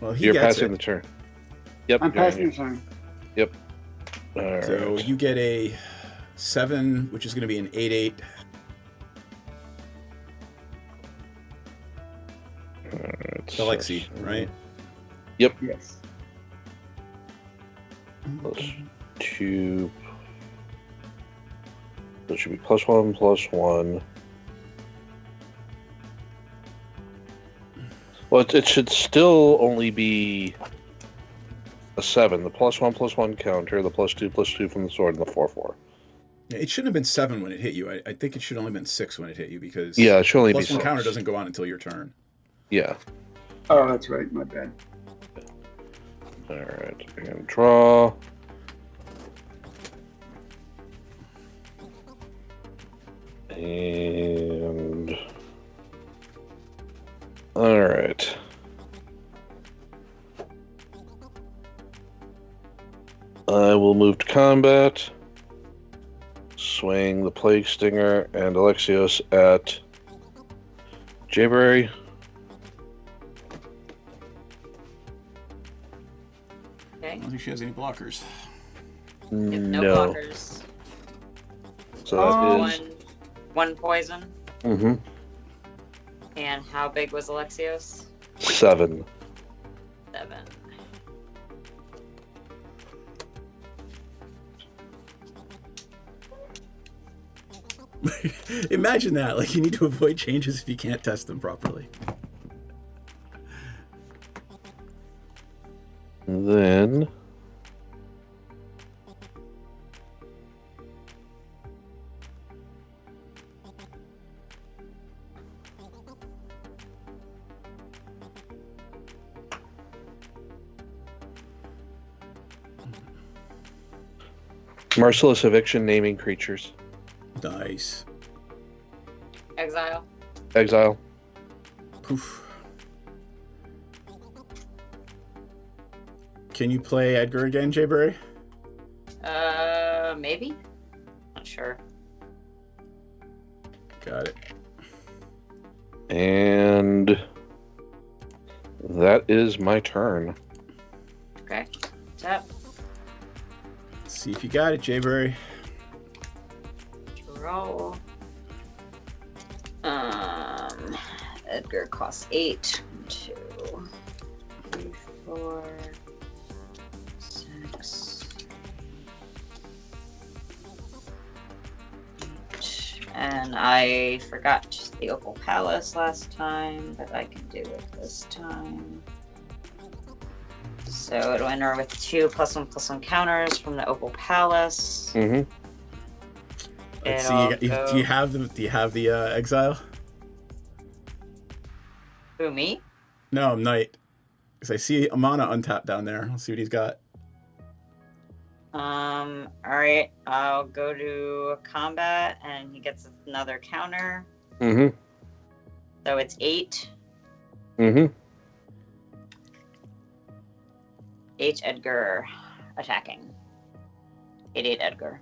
Speaker 1: Well, he
Speaker 12: You're
Speaker 1: gets
Speaker 12: passing
Speaker 1: it.
Speaker 12: the turn. Yep.
Speaker 11: I'm
Speaker 12: you're
Speaker 11: passing
Speaker 12: in
Speaker 11: the turn.
Speaker 12: here. Yep. All
Speaker 1: So
Speaker 12: right.
Speaker 1: you get a 7, which is going to be an 8/8. Alexi, right?
Speaker 12: Yep.
Speaker 11: Yes.
Speaker 12: Plus 2. So it should be +1/+1. Well, it should still only be a 7. The +1/+1 counter, the +2/+2 from the sword, and the 4/4.
Speaker 1: It shouldn't have been 7 when it hit you. I think it should only have been 6 when it hit you because
Speaker 12: Yeah, it should only be
Speaker 1: +1 counter
Speaker 12: 6.
Speaker 1: doesn't go on until your turn.
Speaker 12: Yeah.
Speaker 11: Oh, that's right. My bad.
Speaker 12: All right. And draw. And all right. I will move to combat. Swing the Plague Stinger and Alexios at Jayberry.
Speaker 1: don't think she has any blockers.
Speaker 10: No blockers.
Speaker 12: So that is.
Speaker 10: One poison.
Speaker 12: Mm-hmm.
Speaker 10: And how big was Alexios?
Speaker 12: 7.
Speaker 10: 7.
Speaker 1: Imagine that. Like, you need to avoid changes if you can't test them properly.
Speaker 12: Then. Merciless eviction, naming creatures.
Speaker 1: Nice.
Speaker 10: Exile.
Speaker 12: Exile.
Speaker 1: Poof. Can you play Edgar again, Jayberry?
Speaker 10: Maybe? Not sure.
Speaker 1: Got it.
Speaker 12: And that is my turn.
Speaker 10: Okay. Tap.
Speaker 1: Let's see if you got it, Jayberry.
Speaker 10: Roll. Edgar costs 8. 1, 2, 3, 4, 6. 8. And I forgot the Opal Palace last time, but I can do it this time. So it'll enter with 2 +1/+1 counters from the Opal Palace.
Speaker 12: Mm-hmm.
Speaker 1: Let's see. Do you have the exile?
Speaker 10: Who, me?
Speaker 1: No, Knight. Because I see Amana untapped down there. Let's see what he's got.
Speaker 10: Alright. I'll go to combat and he gets another counter.
Speaker 12: Mm-hmm.
Speaker 10: So it's 8.
Speaker 12: Mm-hmm.
Speaker 10: 8 Edgar attacking. 8 Edgar.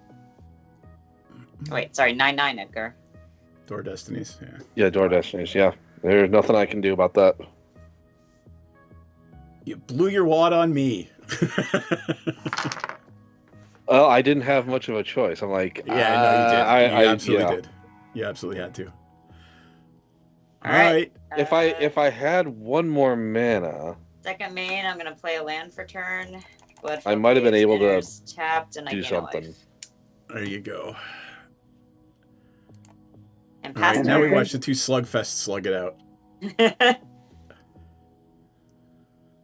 Speaker 10: Wait, sorry, 9 Edgar.
Speaker 1: Door Destinies, yeah.
Speaker 12: Yeah, Door Destinies, yeah. There's nothing I can do about that.
Speaker 1: You blew your wad on me.
Speaker 12: Well, I didn't have much of a choice. I'm like,
Speaker 1: yeah, no, you did. You absolutely
Speaker 12: yeah.
Speaker 1: did. You absolutely had to.
Speaker 10: All right.
Speaker 12: If I had one more mana,
Speaker 10: Second main, I'm gonna play a land for turn.
Speaker 12: I might have been able to
Speaker 10: tapped and I
Speaker 12: do
Speaker 10: gain a
Speaker 12: something.
Speaker 10: life.
Speaker 1: There you go.
Speaker 10: And
Speaker 1: All right,
Speaker 10: pass
Speaker 1: now we
Speaker 10: turn.
Speaker 1: watch the 2 slugfests slug it out.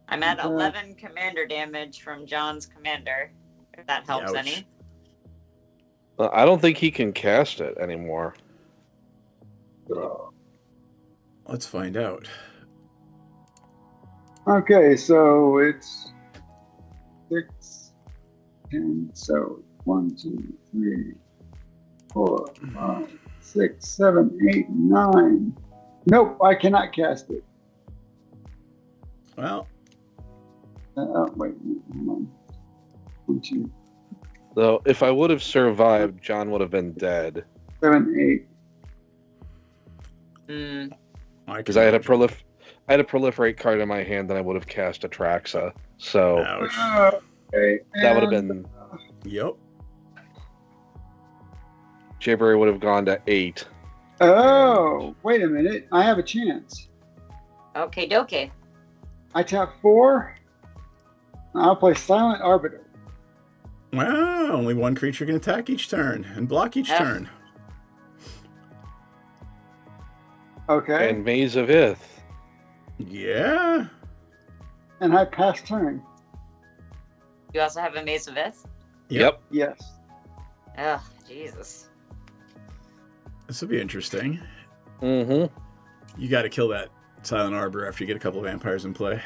Speaker 10: I'm at 11 commander damage from John's commander. If that helps
Speaker 1: Ouch.
Speaker 10: any.
Speaker 12: I don't think he can cast it anymore.
Speaker 1: Let's find out.
Speaker 11: Okay, so it's 6, 10. So 1, 2, 3, 4, 5, 6, 7, 8, 9. Nope, I cannot cast it.
Speaker 1: Well,
Speaker 11: wait, hold on. 1, 2,
Speaker 12: Though, if I would have survived, John would have been dead.
Speaker 11: 7,
Speaker 10: 8.
Speaker 12: Because I had a proliferate card in my hand, and I would have cast Atraxa. So
Speaker 11: okay,
Speaker 12: that would have been.
Speaker 1: Yep.
Speaker 12: Jayberry would have gone to 8.
Speaker 11: Oh, wait a minute. I have a chance.
Speaker 10: Okay, dokie.
Speaker 11: I tap 4. I'll play Silent Arbiter.
Speaker 1: Wow, only one creature can attack each turn and block each turn.
Speaker 11: Okay.
Speaker 12: And Maze of Ith.
Speaker 1: Yeah.
Speaker 11: And I pass turn.
Speaker 10: You also have a Maze of Ith?
Speaker 12: Yep.
Speaker 11: Yes.
Speaker 10: Ugh, Jesus.
Speaker 1: This will be interesting.
Speaker 12: Mm-hmm.
Speaker 1: You got to kill that Silent Arbor after you get a couple of vampires in play.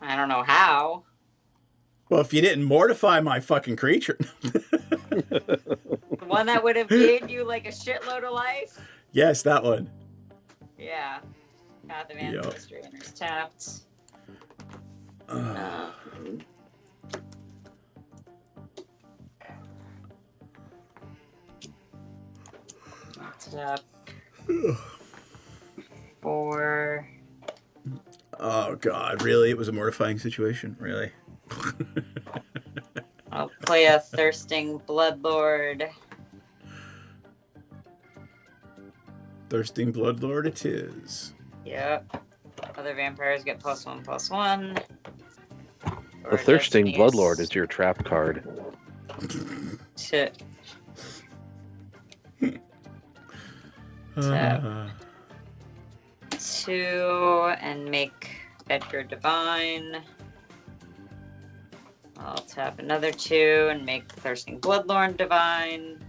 Speaker 10: I don't know how.
Speaker 1: Well, if you didn't mortify my fucking creature.
Speaker 10: The one that would have gained you like a shitload of life?
Speaker 1: Yes, that one.
Speaker 10: Yeah. Path of Ancestry enters tapped. Tap. 4.
Speaker 1: Oh, God. Really? It was a mortifying situation? Really?
Speaker 10: play a Thirsting Bloodlord.
Speaker 1: Thirsting Bloodlord it is.
Speaker 10: Yep. Other vampires get +1/+1.
Speaker 12: The Thirsting Bloodlord is your trap card.
Speaker 10: Shit.
Speaker 1: Uh,
Speaker 10: 2 and make Edgar Divine. I'll tap another 2 and make Thirsting Bloodlord Divine.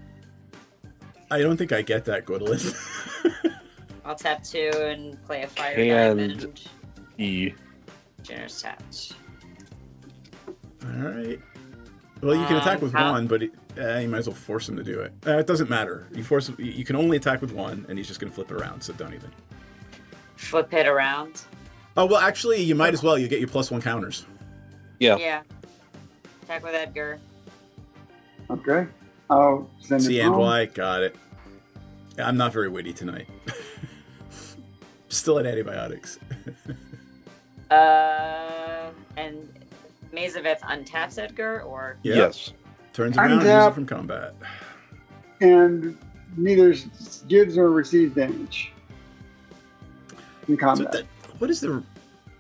Speaker 1: I don't think I get that, Gwendolyn.
Speaker 10: I'll tap 2 and play a Fire
Speaker 12: And
Speaker 10: Diamond.
Speaker 12: E.
Speaker 10: Generous tapped.
Speaker 1: Alright. Well, you can attack with
Speaker 10: how-
Speaker 1: one, but you might as well force him to do it. It doesn't matter. You force him, you can only attack with one, and he's just going to flip it around, so don't even.
Speaker 10: Flip it around.
Speaker 1: Oh, well, actually, you might as well. You get your +1 counters.
Speaker 12: Yeah.
Speaker 10: Yeah. Attack with Edgar.
Speaker 11: Okay. I'll send
Speaker 1: C
Speaker 11: it
Speaker 1: and
Speaker 11: home.
Speaker 1: Y, got it. Yeah, I'm not very witty tonight. Still at antibiotics.
Speaker 10: And Mazavith untaps Edgar, or
Speaker 1: Yep.
Speaker 12: Yes.
Speaker 1: Turns around and uses it
Speaker 11: Untap.
Speaker 1: from combat.
Speaker 11: And neither gives or receives damage in
Speaker 1: So
Speaker 11: combat.
Speaker 1: what is the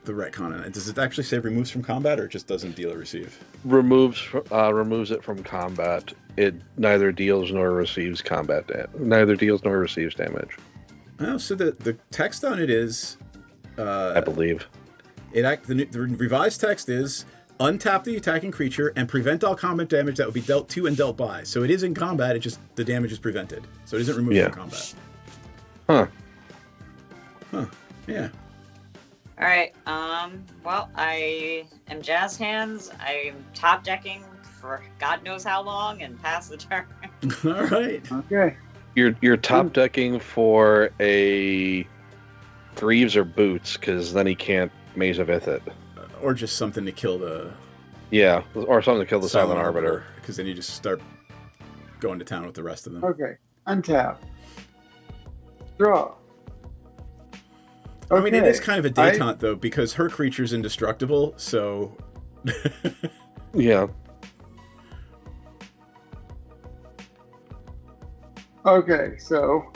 Speaker 1: retcon on it? Does it actually say removes from combat, or it just doesn't deal or receive?
Speaker 12: Removes it from combat. It neither deals nor receives neither deals nor receives damage.
Speaker 1: Oh, so the text on it is,
Speaker 12: I believe.
Speaker 1: the revised text is untap the attacking creature and prevent all combat damage that would be dealt to and dealt by. So it is in combat. It just the damage is prevented. So it isn't removed from combat.
Speaker 12: Huh.
Speaker 1: Yeah.
Speaker 10: All right. Well, I am Jazz Hands. I'm top decking for God knows how long and pass the turn.
Speaker 1: All right.
Speaker 11: Okay.
Speaker 12: You're top decking for a Greaves or Boots, because then he can't Mazavith it.
Speaker 1: Or just something to kill the
Speaker 12: Yeah, or something to kill the Silent Arbiter.
Speaker 1: because then you just start going to town with the rest of them.
Speaker 11: Okay. Untap. Draw.
Speaker 1: I mean, it
Speaker 11: Okay.
Speaker 1: is kind of a detente, though, because her creature's indestructible, so...
Speaker 12: Yeah.
Speaker 11: Okay, so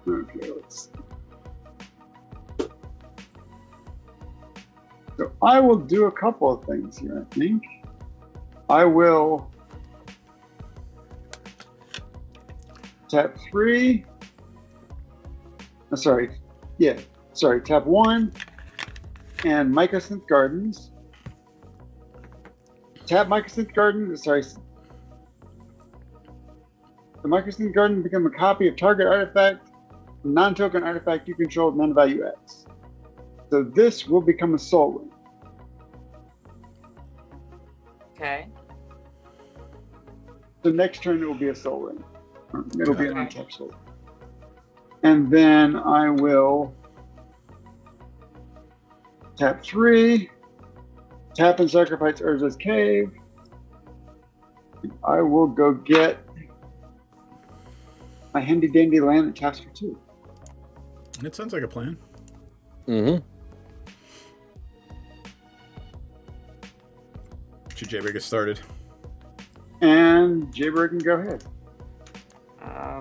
Speaker 11: okay, let's see. So I will do a couple of things here, I think. I will tap 3. Tap 1 and Mycosynth Gardens. Tap Mycosynth Garden. The Mycosynth Garden become a copy of target artifact, non-token artifact you control with non-value X. So this will become a soul ring.
Speaker 10: Okay.
Speaker 11: So next turn it will be a soul ring. It'll be an untapped soul ring. And then I will tap 3, tap and sacrifice Urza's Cave. I will go get my handy dandy land that taps for 2.
Speaker 1: It sounds like a plan.
Speaker 12: Mm-hmm.
Speaker 1: Should Jaybird get started?
Speaker 11: And Jaybird can go ahead.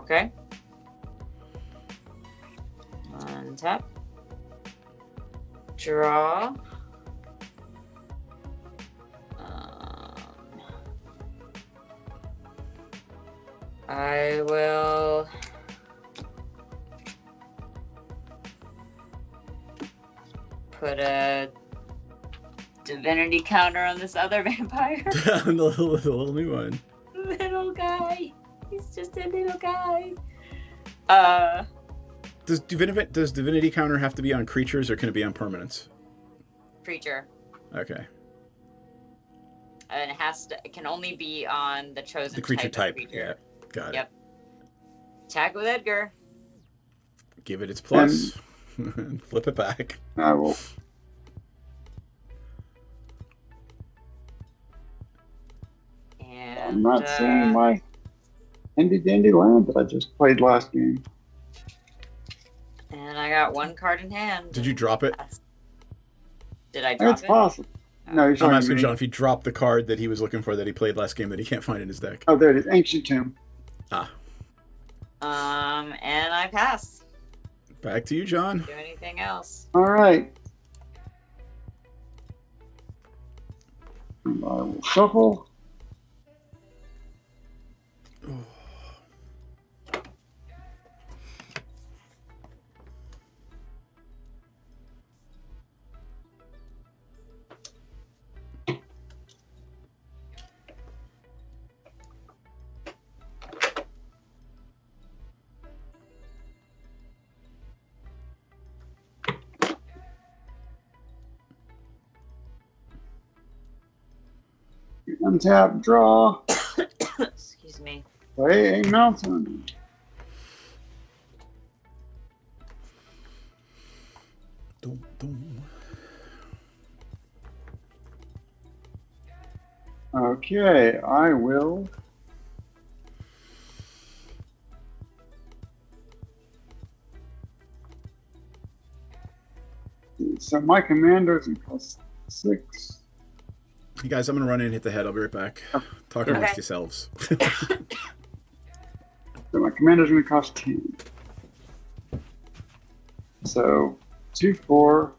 Speaker 10: Okay. Untap. Draw. I will put a divinity counter on this other vampire.
Speaker 1: the little new one.
Speaker 10: Little guy. He's just a little guy.
Speaker 1: Does Divinity Counter have to be on creatures, or can it be on permanents?
Speaker 10: Creature.
Speaker 1: Okay.
Speaker 10: And it can only be on the chosen
Speaker 1: The creature type.
Speaker 10: of creature.
Speaker 1: Yeah. Got
Speaker 10: Yep. Attack with Edgar.
Speaker 1: it. Give it its plus. And flip it back.
Speaker 11: I will.
Speaker 10: And
Speaker 11: I'm not seeing my handy dandy land that I just played last game.
Speaker 10: And I got one card in hand.
Speaker 1: Did you drop it?
Speaker 10: Did I drop
Speaker 11: It's
Speaker 10: it?
Speaker 11: possible. No, you're
Speaker 1: I'm
Speaker 11: talking to
Speaker 1: asking
Speaker 11: me.
Speaker 1: John if he dropped the card that he was looking for that he played last game that he can't find in his deck.
Speaker 11: Oh, there it is. Ancient Tomb.
Speaker 1: Ah.
Speaker 10: And I pass.
Speaker 1: Back to you, John.
Speaker 10: Do anything else?
Speaker 11: All right. And I will shuffle. Untap, draw.
Speaker 10: Excuse me.
Speaker 11: Play a mountain.
Speaker 1: Dum, dum.
Speaker 11: Okay, I will. So my commander's in cost 6.
Speaker 1: Hey guys, I'm gonna run in and hit the head. I'll be right back. Talk amongst yourselves.
Speaker 11: So my commander's going to cost 10. So 2, 4,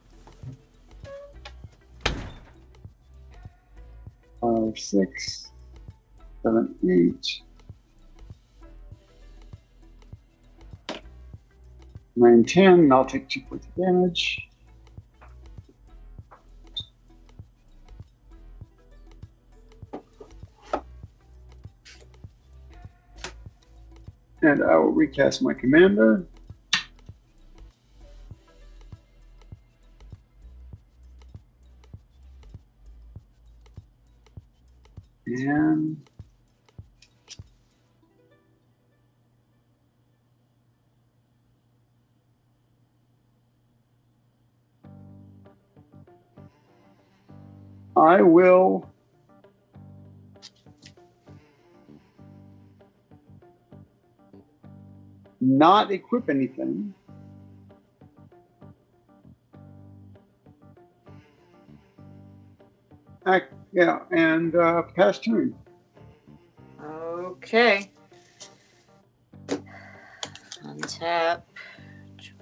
Speaker 11: 5, 6, 7, 8, 9, 10. And I'll take 2 points of damage. And I will recast my commander. And I will not equip anything. Yeah, and pass turn.
Speaker 10: Okay. Untap.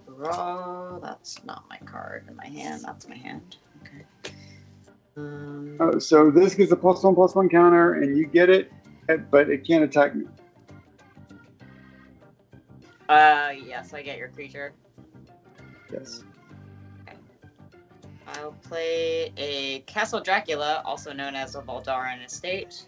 Speaker 10: Draw. That's not my card in my hand. That's my hand. Okay.
Speaker 11: So this gets a +1/+1 counter, and you get it, but it can't attack me.
Speaker 10: Yes, I get your creature.
Speaker 11: Yes.
Speaker 10: I'll play a Castle Dracula, also known as a Valdaran Estate.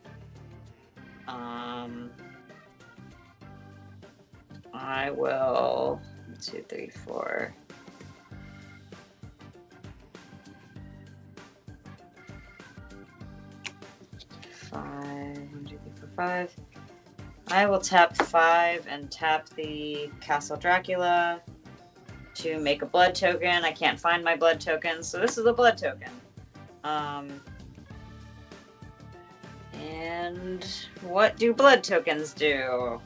Speaker 10: I will 2, 3, 4. Five, 1, 2, 3, 4, 5. I will tap 5 and tap the Castle Dracula to make a blood token. I can't find my blood token, so this is a blood token. And what do blood tokens do?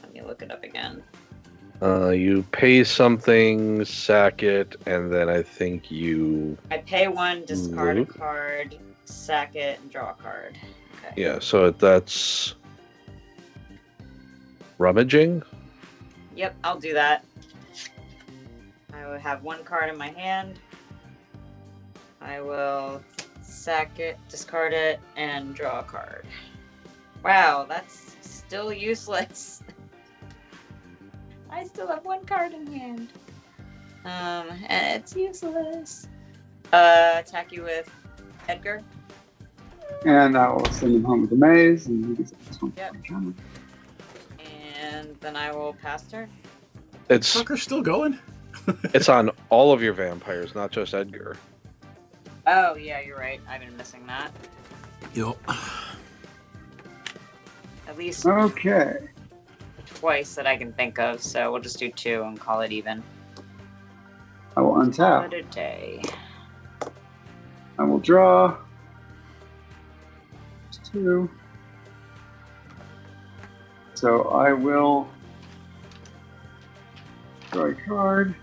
Speaker 10: Let me look it up again.
Speaker 12: You pay something, sack it, and then I think you...
Speaker 10: I pay 1, discard a card, sack it, and draw a card. Okay.
Speaker 12: Yeah, so that's... rummaging?
Speaker 10: Yep, I'll do that. I will have 1 card in my hand. I will sack it, discard it, and draw a card. Wow, that's still useless. I still have 1 card in hand. And it's useless. Attack you with Edgar.
Speaker 11: And I will send him home with the maze, and he gets a +1/+1 counter.
Speaker 10: And then I will pass turn.
Speaker 12: It's
Speaker 1: Tucker's still going?
Speaker 12: it's on all of your vampires, not just Edgar.
Speaker 10: Oh, yeah, you're right. I've been missing that.
Speaker 1: Yep.
Speaker 10: At least
Speaker 11: Okay.
Speaker 10: twice that I can think of, so we'll just do 2 and call it even.
Speaker 11: I will
Speaker 10: Call
Speaker 11: untap.
Speaker 10: it a day.
Speaker 11: I will draw. 2. So I will draw a card.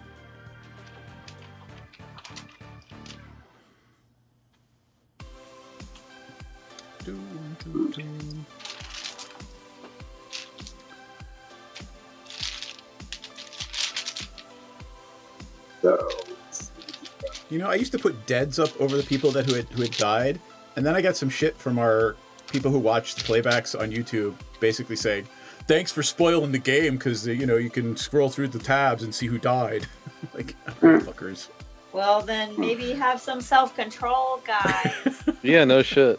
Speaker 11: So,
Speaker 1: You know, I used to put deads up over the people who had died, and then I got some shit from our people who watched the playbacks on YouTube, basically saying, "Thanks for spoiling the game because you can scroll through the tabs and see who died." Like, fuckers.
Speaker 10: Well, then maybe have some self-control, guys.
Speaker 12: Yeah, no shit.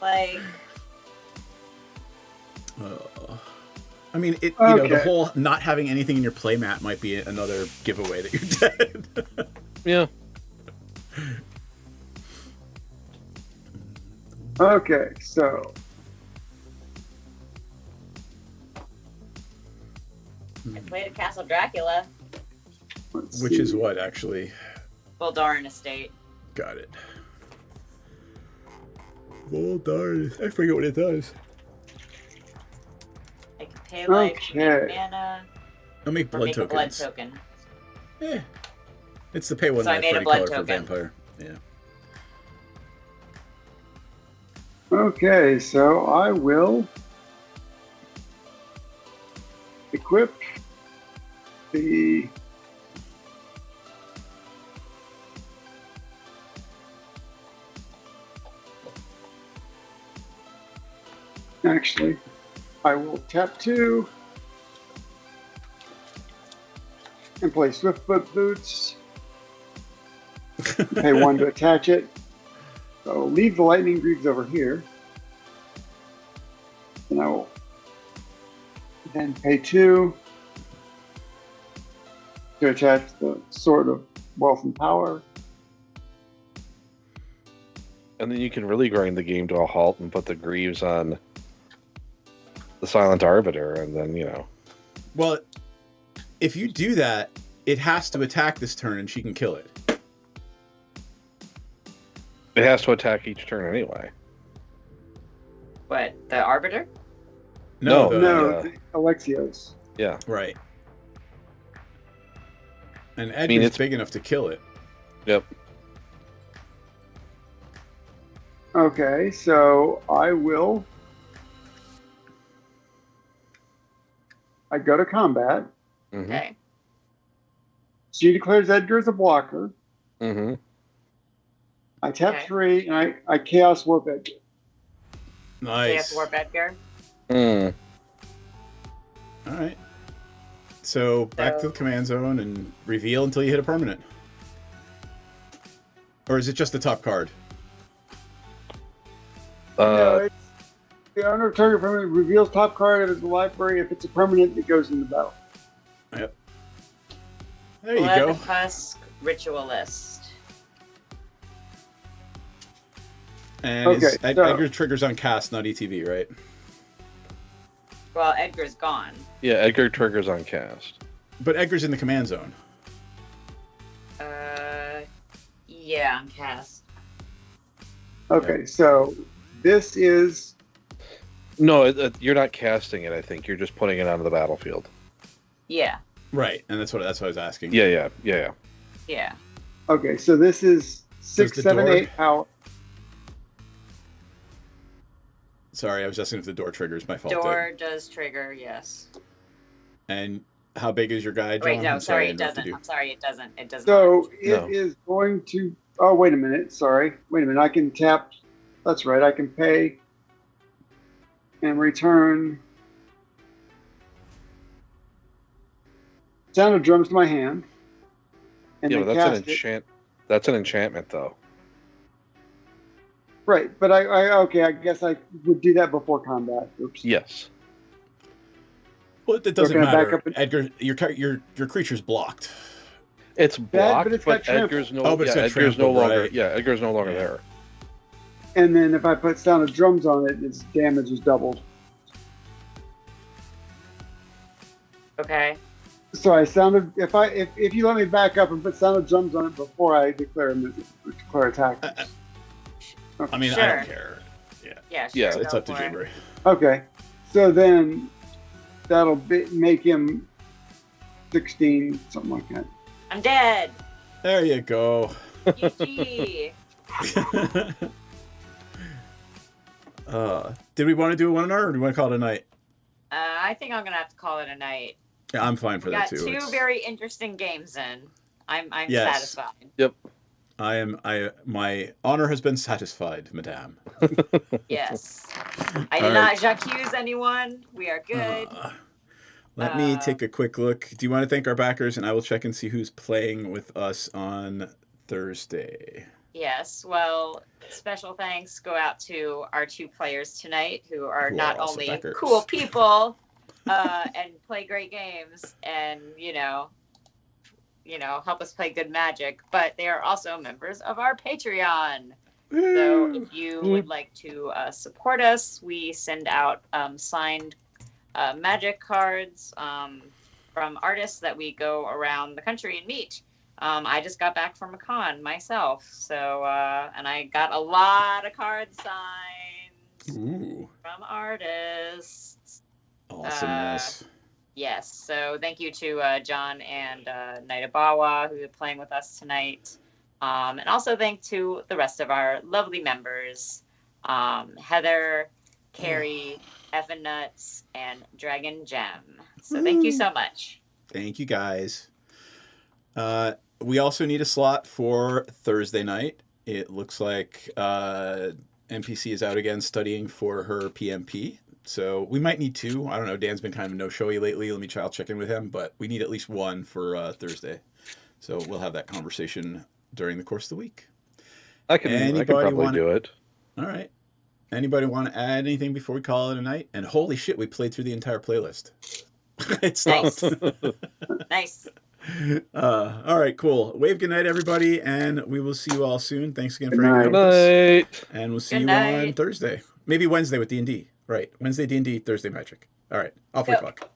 Speaker 10: Like,
Speaker 1: I mean, the whole not having anything in your playmat might be another giveaway that you're dead.
Speaker 12: Yeah.
Speaker 11: Okay, so
Speaker 10: I played at Castle Dracula.
Speaker 1: Which is what, actually?
Speaker 10: Voldarin Estate.
Speaker 1: Got it. Voldarin. I forget what it does.
Speaker 10: I can pay life,
Speaker 11: Okay.
Speaker 10: mana,
Speaker 1: I'll make
Speaker 10: or
Speaker 1: blood
Speaker 10: make a blood
Speaker 1: tokens.
Speaker 10: token.
Speaker 1: Yeah. It's the pay one
Speaker 10: So I
Speaker 1: life
Speaker 10: made a
Speaker 1: pretty
Speaker 10: blood
Speaker 1: color for
Speaker 10: token.
Speaker 1: vampire. Yeah.
Speaker 11: okay, so I will equip the actually I will tap 2 and play Swiftfoot Boots. Pay 1 to attach it. So leave the Lightning Greaves over here. And I will then pay 2 to attach the Sword of Wealth and Power.
Speaker 12: And then you can really grind the game to a halt and put the Greaves on the Silent Arbiter, and then,
Speaker 1: Well, if you do that, it has to attack this turn and she can kill it.
Speaker 12: It has to attack each turn anyway.
Speaker 10: What, the Arbiter?
Speaker 1: No,
Speaker 11: Alexios.
Speaker 12: Yeah.
Speaker 1: Right. And Edgar's
Speaker 12: it's
Speaker 1: big enough to kill it.
Speaker 12: Yep.
Speaker 11: Okay, so I go to combat.
Speaker 12: Mm-hmm.
Speaker 10: Okay.
Speaker 11: She declares Edgar as a blocker.
Speaker 12: Mm-hmm.
Speaker 11: I tap 3 and I Chaos Warp Edgar.
Speaker 1: Nice.
Speaker 10: Chaos Warp Edgar.
Speaker 12: Mm.
Speaker 1: All right. So back to the command zone and reveal until you hit a permanent. Or is it just the top card?
Speaker 11: No, it's the owner of target permanent reveals top card of the library. If it's a permanent, it goes into battle.
Speaker 1: Yep. There you
Speaker 10: Blood
Speaker 1: go.
Speaker 10: Husk Ritualist.
Speaker 1: And
Speaker 11: Okay,
Speaker 1: Edgar triggers on cast, not ETB, right?
Speaker 10: Well, Edgar's gone.
Speaker 12: Yeah, Edgar triggers on cast.
Speaker 1: But Edgar's in the command zone.
Speaker 10: Yeah, on cast.
Speaker 11: Okay, so this is
Speaker 12: No, you're not casting it. I think you're just putting it onto the battlefield.
Speaker 10: Yeah.
Speaker 1: Right, and that's what I was asking.
Speaker 12: Yeah.
Speaker 10: Yeah.
Speaker 11: okay. So this is 6,
Speaker 1: the
Speaker 11: 7,
Speaker 1: door-
Speaker 11: 8 power.
Speaker 1: Sorry, I was asking if the door triggers. My fault.
Speaker 10: Door does trigger, yes.
Speaker 1: And how big is your guy, John?
Speaker 10: Wait, no,
Speaker 1: I'm
Speaker 10: sorry,
Speaker 1: I
Speaker 10: it
Speaker 1: interrupted
Speaker 10: doesn't.
Speaker 1: you.
Speaker 10: I'm sorry, it doesn't. It does
Speaker 11: So
Speaker 10: not.
Speaker 11: it is going to. Oh, wait a minute. Sorry. Wait a minute. I can tap. That's right. I can pay and return Sound of Drums to my hand. And
Speaker 12: Yeah,
Speaker 11: then
Speaker 12: but that's an
Speaker 11: cast it.
Speaker 12: That's an enchantment, though.
Speaker 11: Right, but I guess I would do that before combat. Oops.
Speaker 12: Yes.
Speaker 1: Well, it doesn't
Speaker 11: gonna back
Speaker 1: matter.
Speaker 11: up and-
Speaker 1: Edgar, your creature's blocked.
Speaker 12: It's blocked,
Speaker 11: but it's got
Speaker 12: Edgar's no.
Speaker 1: Oh, but it's got
Speaker 12: Edgar's no
Speaker 1: trample,
Speaker 12: longer.
Speaker 1: right.
Speaker 12: Yeah, Edgar's no longer there.
Speaker 11: And then if I put Sound of Drums on it, its damage is doubled.
Speaker 10: Okay.
Speaker 11: So I sounded if you let me back up and put Sound of Drums on it before I declare attack.
Speaker 1: I mean, I
Speaker 10: Sure.
Speaker 1: don't care. Yeah.
Speaker 10: Yeah, sure.
Speaker 12: Yeah,
Speaker 1: It's
Speaker 10: go
Speaker 1: up to
Speaker 10: for it.
Speaker 1: Jimbury.
Speaker 11: Okay, so then that'll make him 16, something like that.
Speaker 10: I'm dead.
Speaker 1: There you go.
Speaker 10: GG.
Speaker 1: Did we want to do a 1-hour or do we want to call it a night?
Speaker 10: I think I'm gonna have to call it a night.
Speaker 1: Yeah, I'm fine for
Speaker 10: We
Speaker 1: that
Speaker 10: got
Speaker 1: too.
Speaker 10: two
Speaker 1: It's-
Speaker 10: very interesting games in. I'm
Speaker 1: Yes.
Speaker 10: satisfied.
Speaker 12: Yep.
Speaker 1: My honor has been satisfied, madame.
Speaker 10: Yes. I
Speaker 1: All
Speaker 10: did
Speaker 1: right.
Speaker 10: not accuse anyone. We are good.
Speaker 1: Let me take a quick look. Do you want to thank our backers? And I will check and see who's playing with us on Thursday.
Speaker 10: Yes. Well, special thanks go out to our 2 players tonight who are
Speaker 1: Who
Speaker 10: not
Speaker 1: are also
Speaker 10: only
Speaker 1: backers.
Speaker 10: cool people and play great games and, help us play good Magic, but they are also members of our Patreon. So if you would like to support us, we send out signed Magic cards from artists that we go around the country and meet. I just got back from a con myself, so and I got a lot of cards signed
Speaker 1: Ooh,
Speaker 10: from artists.
Speaker 1: awesomeness.
Speaker 10: Yes, so thank you to John and Naitabawa who are playing with us tonight. And also thank to the rest of our lovely members, Heather, Carrie, Evan Nuts, and Dragon Gem. So thank you so much.
Speaker 1: Thank you, guys. We also need a slot for Thursday night. It looks like NPC is out again studying for her PMP. So we might need 2. I don't know. Dan's been kind of no-showy lately. I'll check in with him. But we need at least 1 for Thursday. So we'll have that conversation during the course of the week.
Speaker 12: I can probably do it.
Speaker 1: All right. Anybody want to add anything before we call it a night? And holy shit, we played through the entire playlist. It stopped.
Speaker 10: Nice.
Speaker 1: All right, cool. Wave good night, everybody, and we will see you all soon. Thanks again for
Speaker 11: Good
Speaker 1: hanging out
Speaker 12: Good
Speaker 1: with us.
Speaker 12: night.
Speaker 1: And we'll see
Speaker 10: Good
Speaker 1: you on
Speaker 10: night.
Speaker 1: Thursday. Maybe Wednesday with D&D. Right. Wednesday D&D, Thursday Magic. All right. Off we
Speaker 10: Yep.
Speaker 1: fuck.